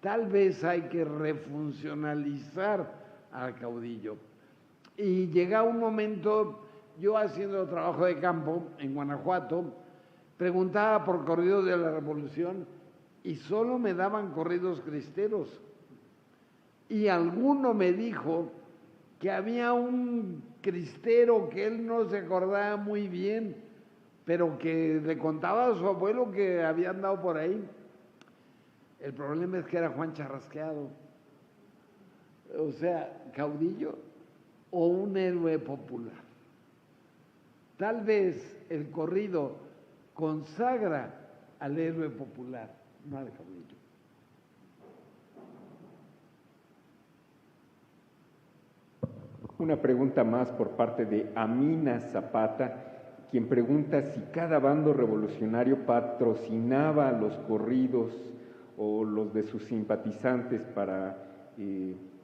tal vez hay que refuncionalizar al caudillo. Y llega un momento, yo haciendo trabajo de campo en Guanajuato, preguntaba por corridos de la Revolución y solo me daban corridos cristeros. y alguno me dijo que había un cristero que él no se acordaba muy bien, pero que le contaba a su abuelo que había andado por ahí. El problema es que era Juan Charrasqueado, o sea, caudillo o un héroe popular. Tal vez el corrido consagra al héroe popular, no al caudillo. Una pregunta más por parte de Amina Zapata, quien pregunta si cada bando revolucionario patrocinaba los corridos o los de sus simpatizantes para,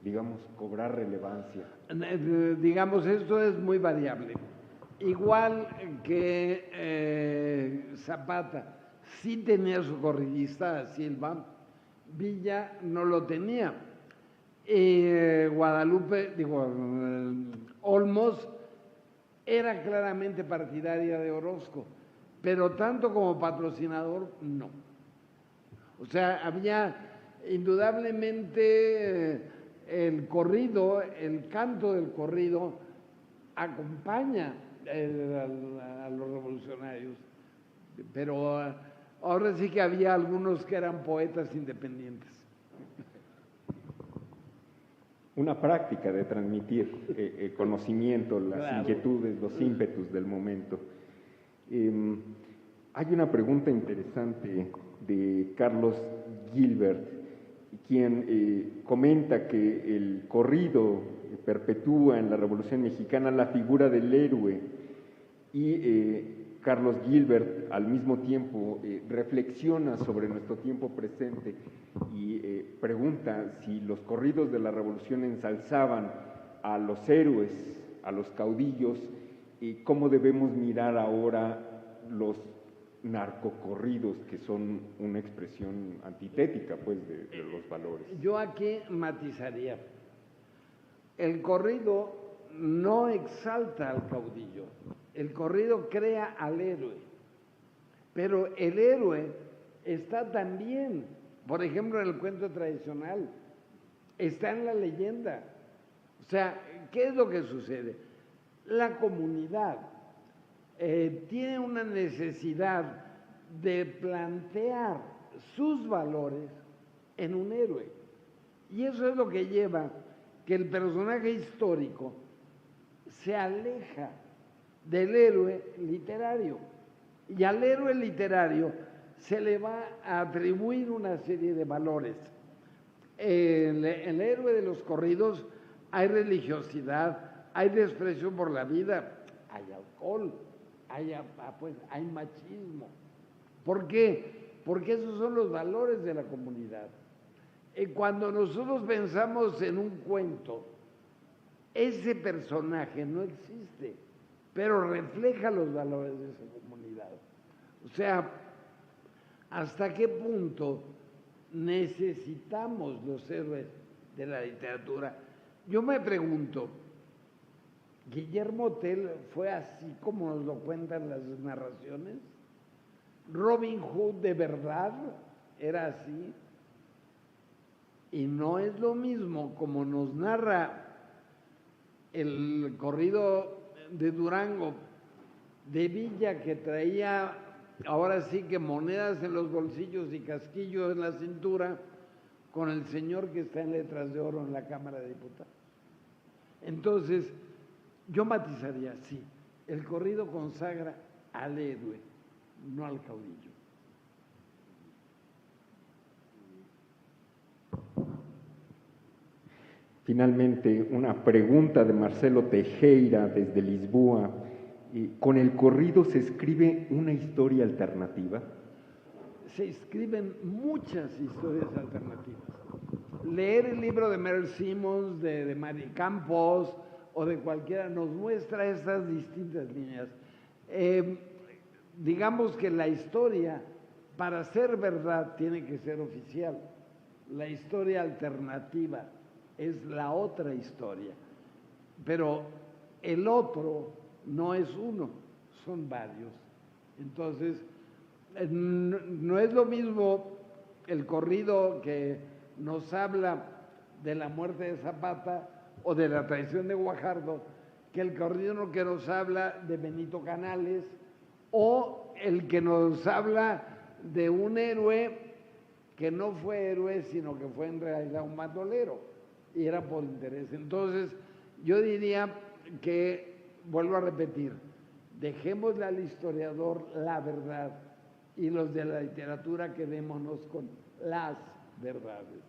digamos, cobrar relevancia. Digamos, esto es muy variable. Igual que Zapata sí tenía su corridista, Silva, Villa no lo tenía. Guadalupe, Olmos era claramente partidaria de Orozco, pero tanto como patrocinador, no. O sea, había indudablemente el corrido, el canto del corrido acompaña a los revolucionarios, pero ahora sí que había algunos que eran poetas independientes. Una práctica de transmitir el conocimiento, las inquietudes, los ímpetus del momento. Hay una pregunta interesante de Carlos Gilbert, quien comenta que el corrido perpetúa en la Revolución Mexicana la figura del héroe y Carlos Gilbert al mismo tiempo reflexiona sobre nuestro tiempo presente y pregunta si los corridos de la Revolución ensalzaban a los héroes, a los caudillos, y cómo debemos mirar ahora los narcocorridos, que son una expresión antitética pues de los valores. Yo aquí matizaría. El corrido no exalta al caudillo, el corrido crea al héroe, pero el héroe está también, por ejemplo, en el cuento tradicional, está en la leyenda. O sea, ¿qué es lo que sucede? La comunidad tiene una necesidad de plantear sus valores en un héroe. Y eso es lo que lleva que el personaje histórico se aleja del héroe literario. Y al héroe literario se le va a atribuir una serie de valores. El héroe de los corridos hay religiosidad, hay desprecio por la vida, hay alcohol, hay machismo. ¿Por qué? Porque esos son los valores de la comunidad. Cuando nosotros pensamos en un cuento, ese personaje no existe, pero refleja los valores de esa comunidad. O sea, ¿hasta qué punto necesitamos los héroes de la literatura? Yo me pregunto, ¿Guillermo Tell fue así como nos lo cuentan las narraciones? ¿Robin Hood de verdad era así? Y no es lo mismo como nos narra el corrido de Durango de Villa, que traía ahora sí que monedas en los bolsillos y casquillos en la cintura, con el señor que está en letras de oro en la Cámara de Diputados. Entonces, yo matizaría, sí, el corrido consagra al héroe, no al caudillo. Finalmente, una pregunta de Marcelo Tejera desde Lisboa. ¿Con el corrido se escribe una historia alternativa? Se escriben muchas historias alternativas. Leer el libro de Mary Simmons, de Mari Campos o de cualquiera nos muestra estas distintas líneas. Digamos que la historia, para ser verdad, tiene que ser oficial. La historia alternativa es la otra historia, pero el otro no es uno, son varios. Entonces, no es lo mismo el corrido que nos habla de la muerte de Zapata o de la traición de Guajardo que el corrido que nos habla de Benito Canales o el que nos habla de un héroe que no fue héroe, sino que fue en realidad un bandolero y era por interés. Entonces, yo diría que, vuelvo a repetir, dejémosle al historiador la verdad y los de la literatura quedémonos con las verdades.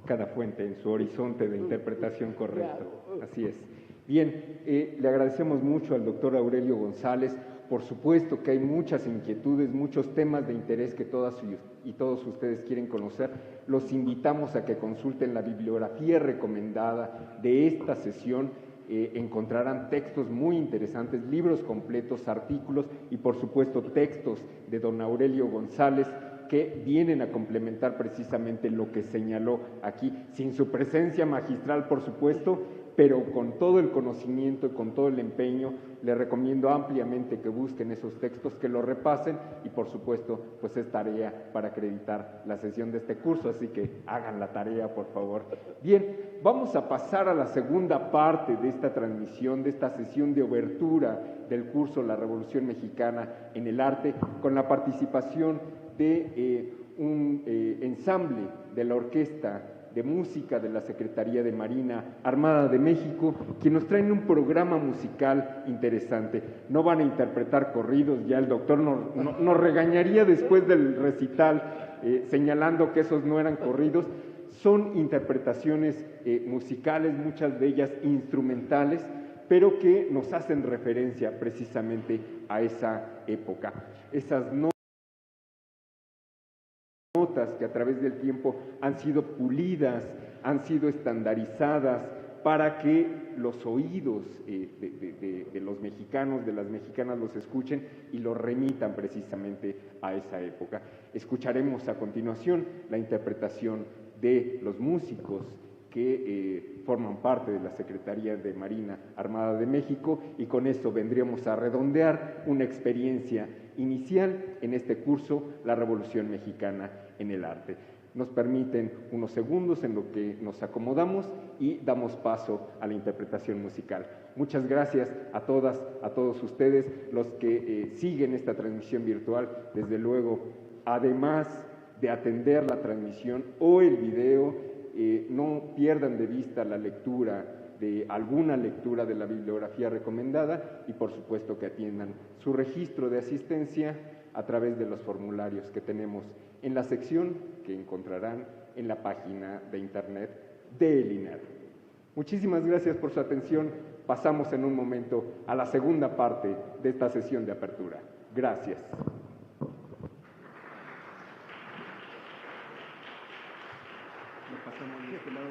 Cada fuente en su horizonte de interpretación correcto. Así es. Bien, le agradecemos mucho al doctor Aurelio González. Por supuesto que hay muchas inquietudes, muchos temas de interés que todas y todos ustedes quieren conocer. Los invitamos a que consulten la bibliografía recomendada de esta sesión. Encontrarán textos muy interesantes, libros completos, artículos y por supuesto textos de don Aurelio González que vienen a complementar precisamente lo que señaló aquí, sin su presencia magistral, por supuesto, pero con todo el conocimiento y con todo el empeño. Les recomiendo ampliamente que busquen esos textos, que los repasen y, por supuesto, pues es tarea para acreditar la sesión de este curso, así que hagan la tarea, por favor. Bien, vamos a pasar a la segunda parte de esta transmisión, de esta sesión de obertura del curso La Revolución Mexicana en el Arte, con la participación de un ensamble de la Orquesta de Música de la Secretaría de Marina Armada de México, que nos traen un programa musical interesante. No van a interpretar corridos, ya el doctor nos regañaría después del recital, señalando que esos no eran corridos. Son interpretaciones musicales, muchas de ellas instrumentales, pero que nos hacen referencia precisamente a esa época. Esas notas que a través del tiempo han sido pulidas, han sido estandarizadas para que los oídos de los mexicanos, de las mexicanas los escuchen y los remitan precisamente a esa época. Escucharemos a continuación la interpretación de los músicos que forman parte de la Secretaría de Marina Armada de México y con esto vendríamos a redondear una experiencia inicial en este curso, La Revolución Mexicana en el Arte. Nos permiten unos segundos en lo que nos acomodamos y damos paso a la interpretación musical. Muchas gracias a todas, a todos ustedes, los que siguen esta transmisión virtual. Desde luego, además de atender la transmisión o el video, no pierdan de vista la lectura de alguna lectura de la bibliografía recomendada y por supuesto que atiendan su registro de asistencia a través de los formularios que tenemos en la sección que encontrarán en la página de internet del INER. Muchísimas gracias por su atención. Pasamos en un momento a la segunda parte de esta sesión de apertura. Gracias. Pasamos de este lado.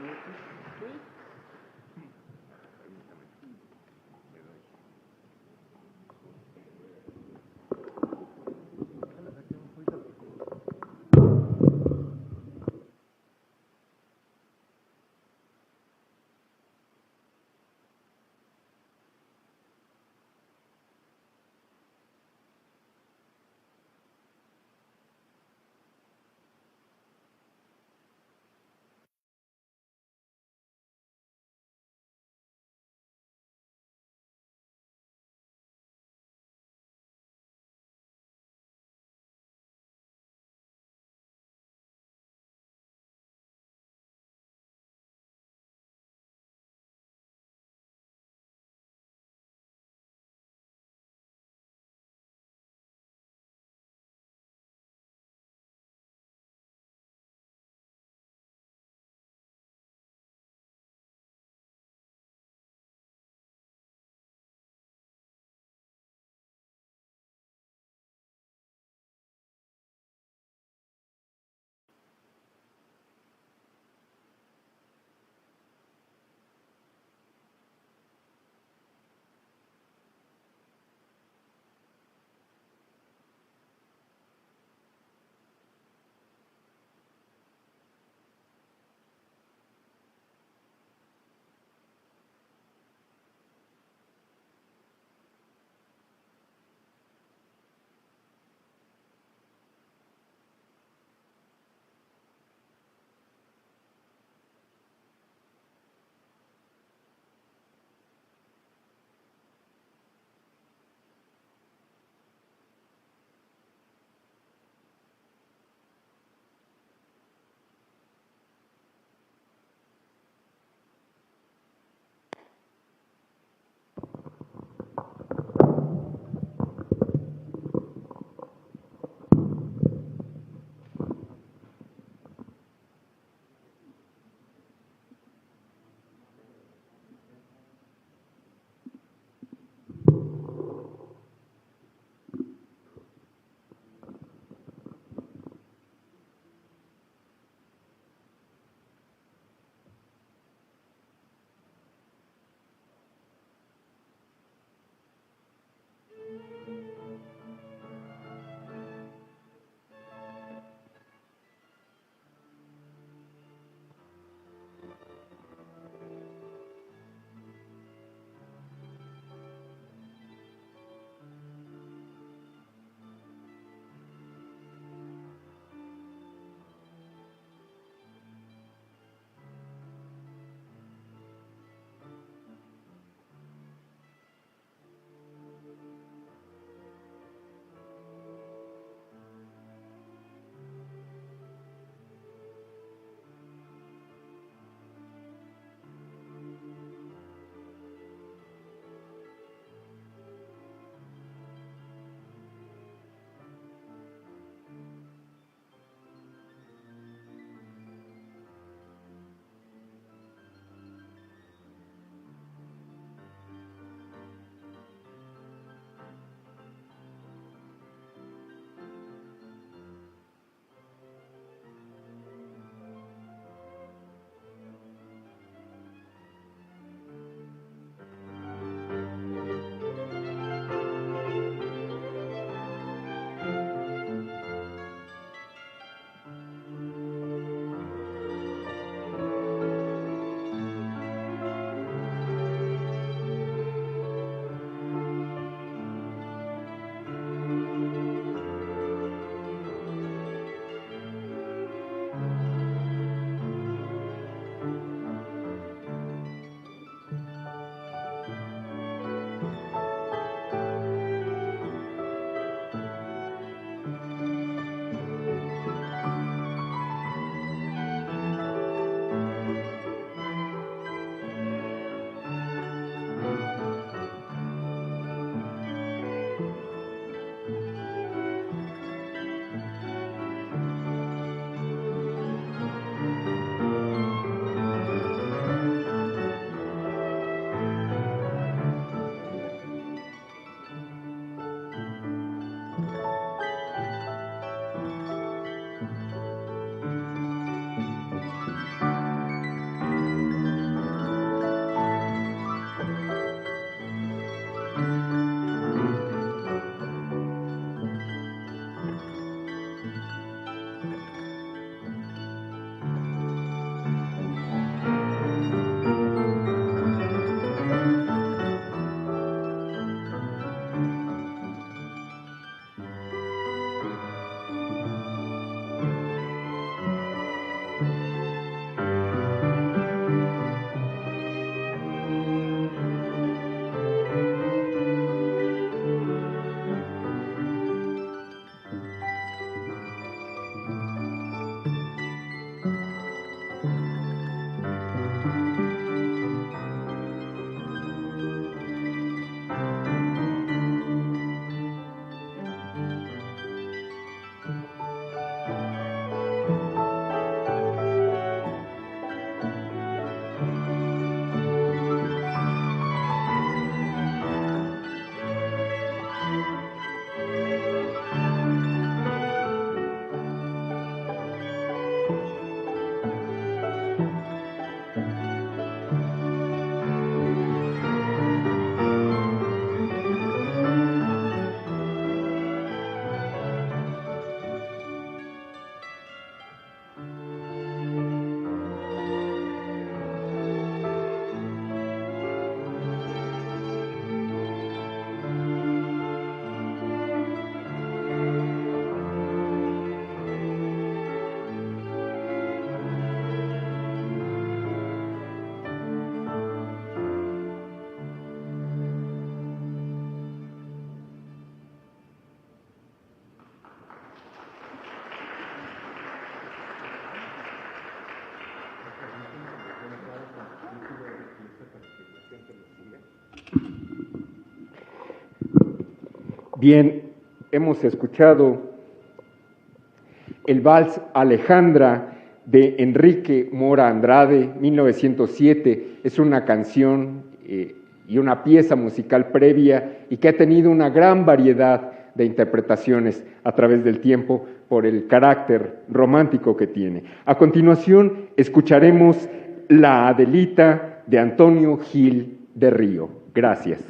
Bien, hemos escuchado el vals Alejandra de Enrique Mora Andrade, 1907. Es una canción y una pieza musical previa y que ha tenido una gran variedad de interpretaciones a través del tiempo por el carácter romántico que tiene. A continuación, escucharemos La Adelita de Antonio Gil de Río. Gracias.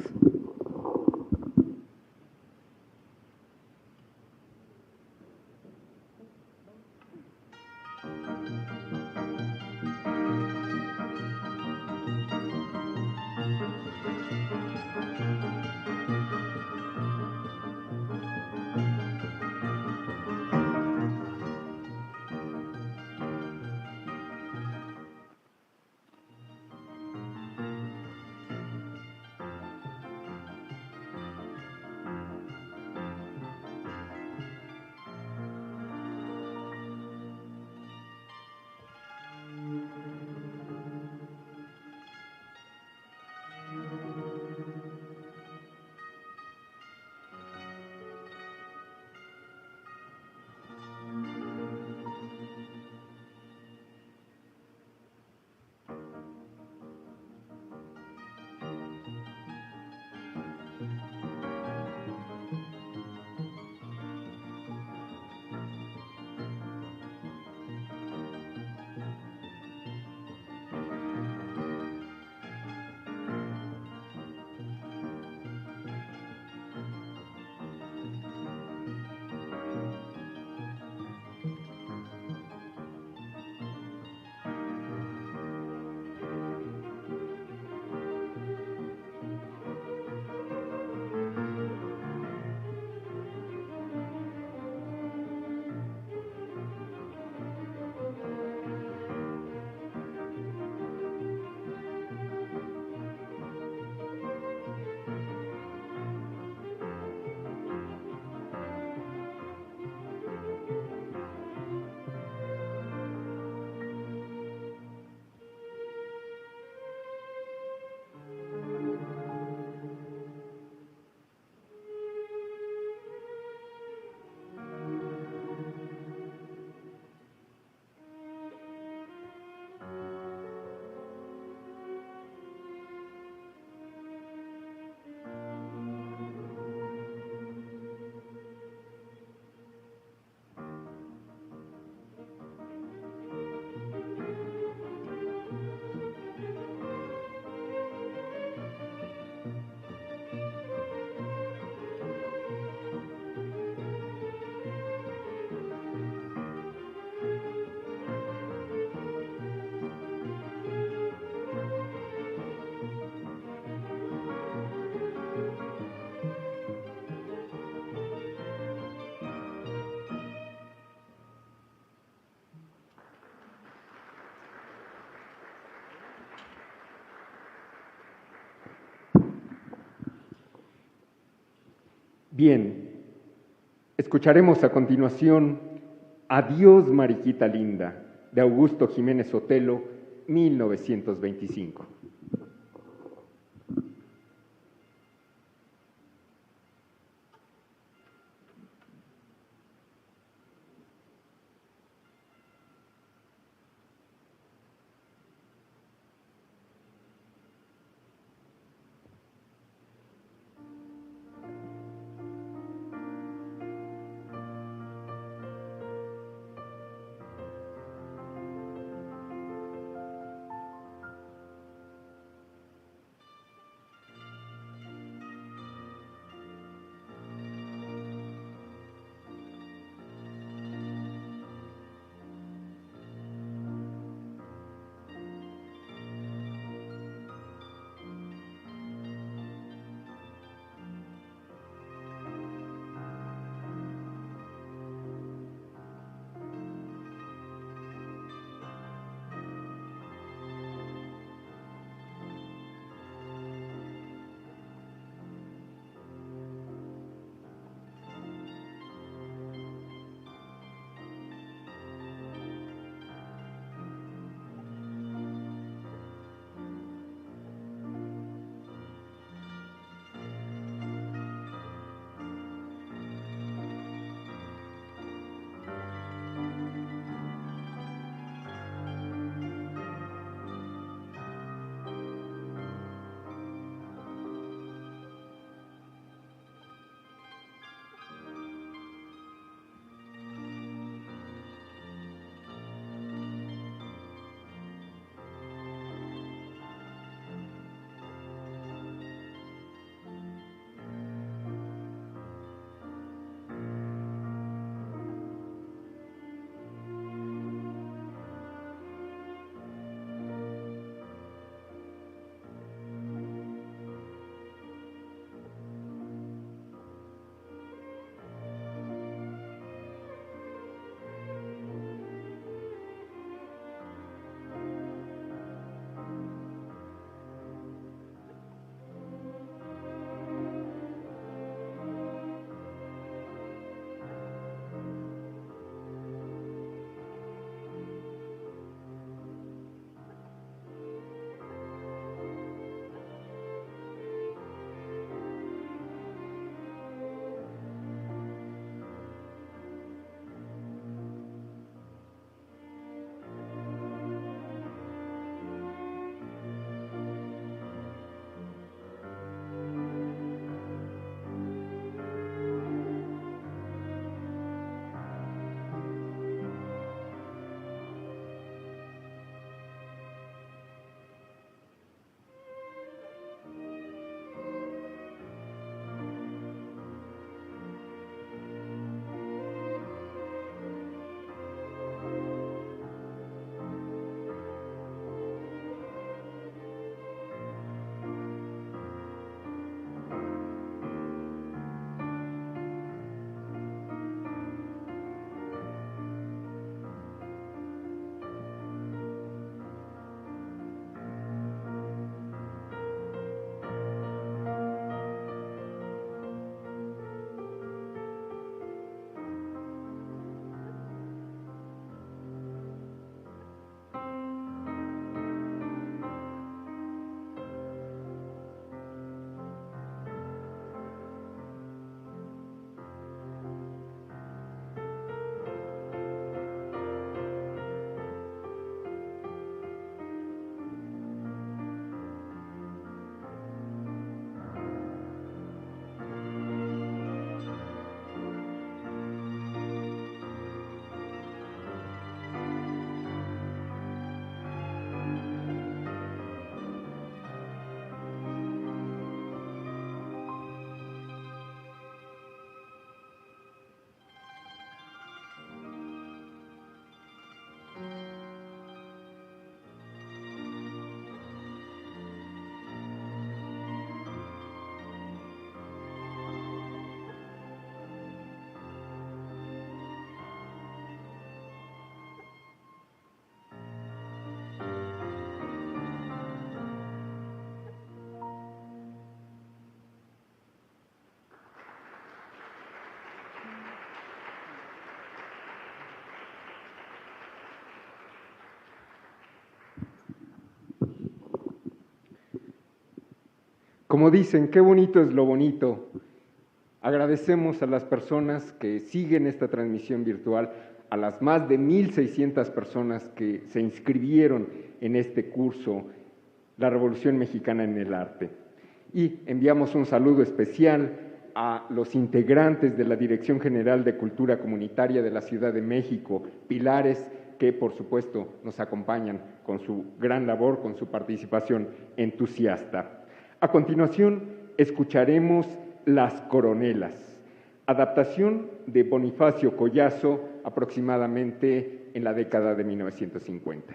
Bien, escucharemos a continuación Adiós, Mariquita Linda, de Augusto Jiménez Sotelo, 1925. Como dicen, qué bonito es lo bonito. Agradecemos a las personas que siguen esta transmisión virtual, a las más de 1,600 personas que se inscribieron en este curso, La Revolución Mexicana en el Arte. Y enviamos un saludo especial a los integrantes de la Dirección General de Cultura Comunitaria de la Ciudad de México, pilares que, por supuesto, nos acompañan con su gran labor, con su participación entusiasta. A continuación, escucharemos Las Coronelas, adaptación de Bonifacio Collazo, aproximadamente en la década de 1950.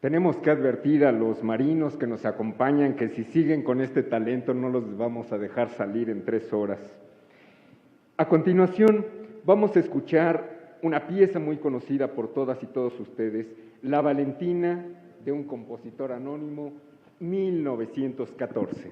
Tenemos que advertir a los marinos que nos acompañan que si siguen con este talento no los vamos a dejar salir en 3 horas. A continuación vamos a escuchar una pieza muy conocida por todas y todos ustedes, La Valentina, de un compositor anónimo, 1914.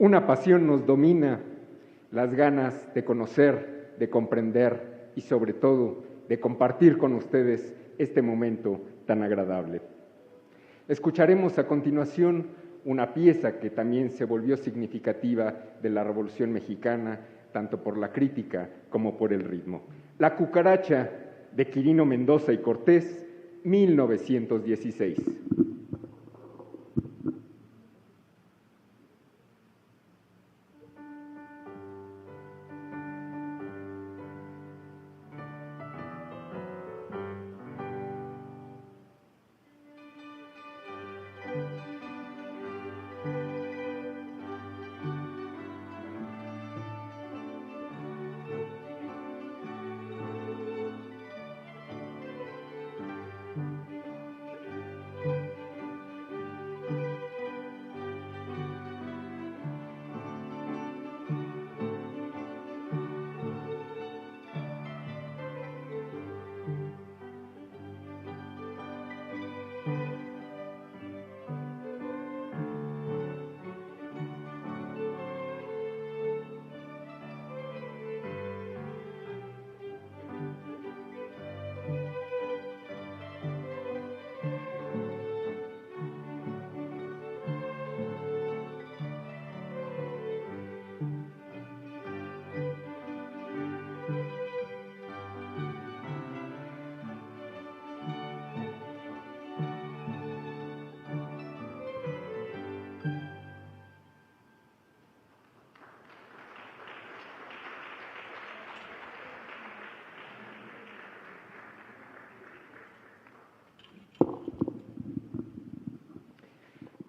Una pasión nos domina, las ganas de conocer, de comprender y sobre todo de compartir con ustedes este momento tan agradable. Escucharemos a continuación una pieza que también se volvió significativa de la Revolución Mexicana, tanto por la crítica como por el ritmo. La Cucaracha, de Quirino Mendoza y Cortés, 1916.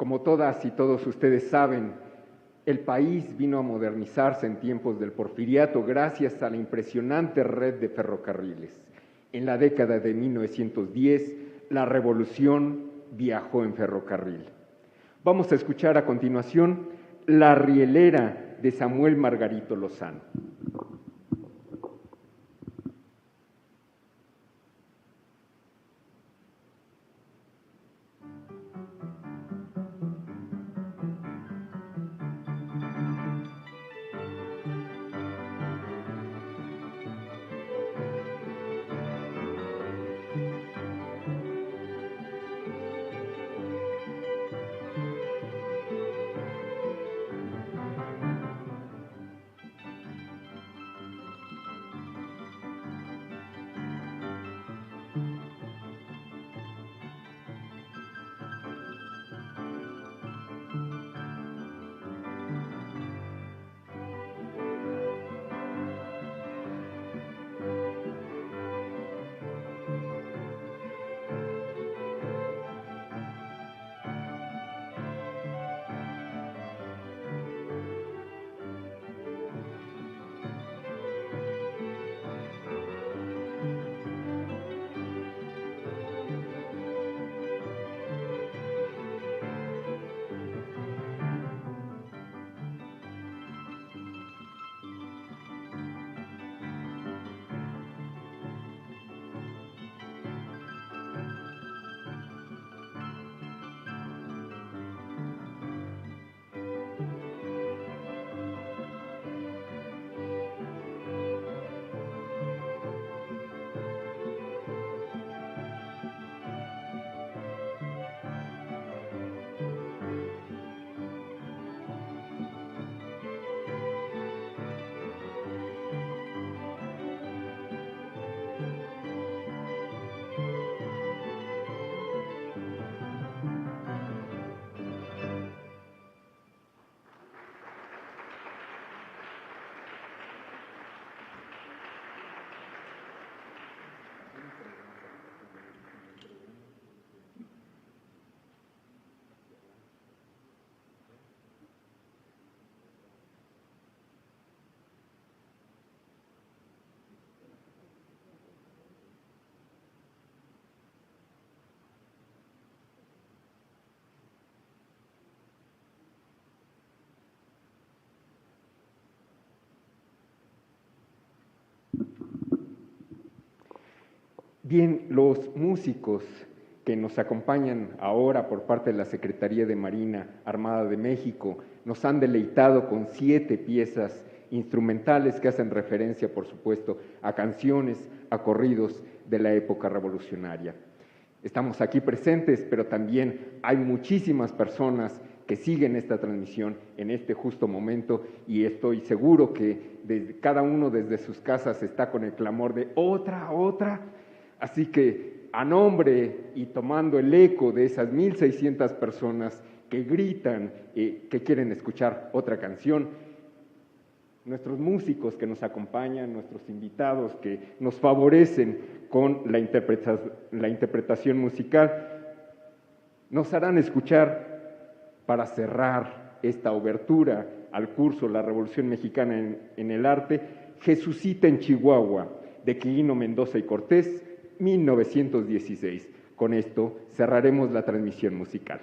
Como todas y todos ustedes saben, el país vino a modernizarse en tiempos del Porfiriato gracias a la impresionante red de ferrocarriles. En la década de 1910, la revolución viajó en ferrocarril. Vamos a escuchar a continuación La Rielera de Samuel Margarito Lozano. Bien, los músicos que nos acompañan ahora por parte de la Secretaría de Marina Armada de México nos han deleitado con 7 piezas instrumentales que hacen referencia, por supuesto, a canciones, a corridos de la época revolucionaria. Estamos aquí presentes, pero también hay muchísimas personas que siguen esta transmisión en este justo momento y estoy seguro que cada uno desde sus casas está con el clamor de otra, otra. Así que a nombre y tomando el eco de esas 1,600 personas que gritan que quieren escuchar otra canción, nuestros músicos que nos acompañan, nuestros invitados que nos favorecen con la interpretación musical, nos harán escuchar para cerrar esta obertura al curso La Revolución Mexicana en el Arte, Jesucita en Chihuahua, de Quirino Mendoza y Cortés, 1916. Con esto cerraremos la transmisión musical.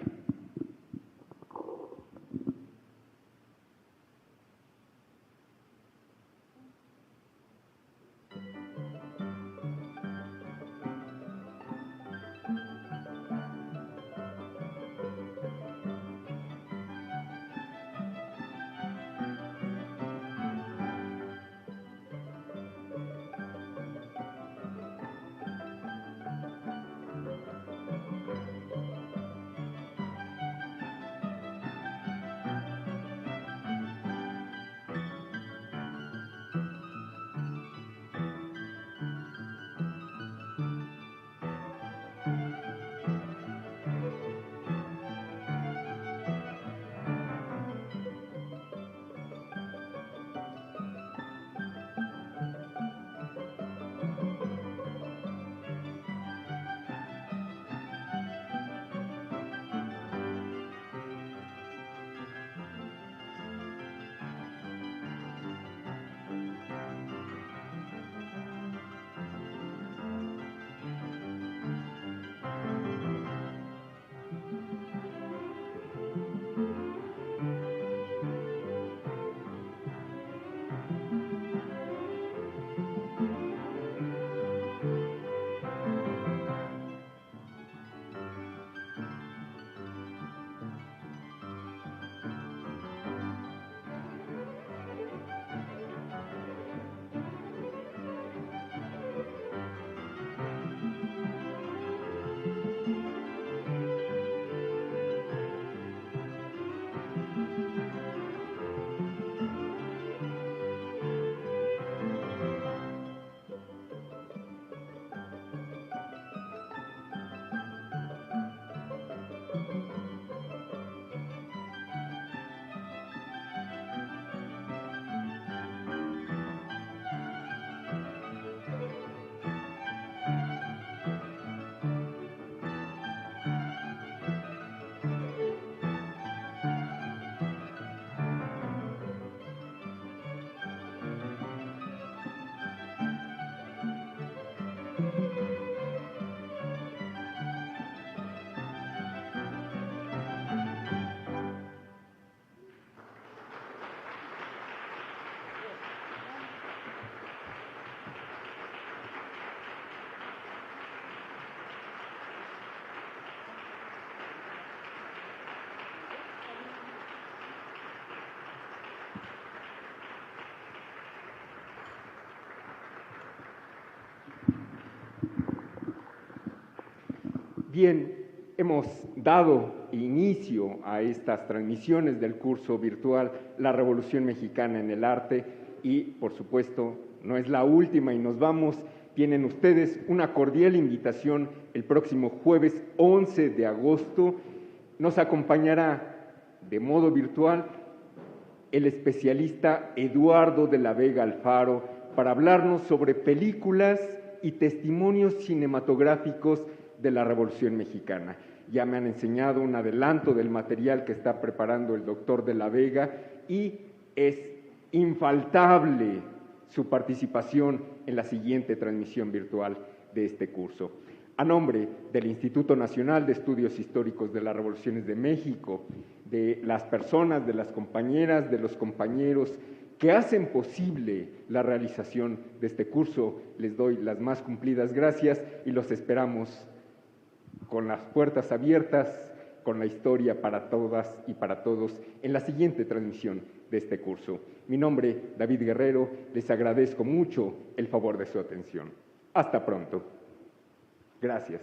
Bien, hemos dado inicio a estas transmisiones del curso virtual La Revolución Mexicana en el Arte y, por supuesto, no es la última y nos vamos. Tienen ustedes una cordial invitación el próximo jueves 11 de agosto. Nos acompañará de modo virtual el especialista Eduardo de la Vega Alfaro para hablarnos sobre películas y testimonios cinematográficos de la Revolución Mexicana. Ya me han enseñado un adelanto del material que está preparando el doctor de la Vega y es infaltable su participación en la siguiente transmisión virtual de este curso. A nombre del Instituto Nacional de Estudios Históricos de las Revoluciones de México, de las personas, de las compañeras, de los compañeros que hacen posible la realización de este curso, les doy las más cumplidas gracias y los esperamos con las puertas abiertas, con la historia para todas y para todos en la siguiente transmisión de este curso. Mi nombre, David Guerrero, les agradezco mucho el favor de su atención. Hasta pronto. Gracias.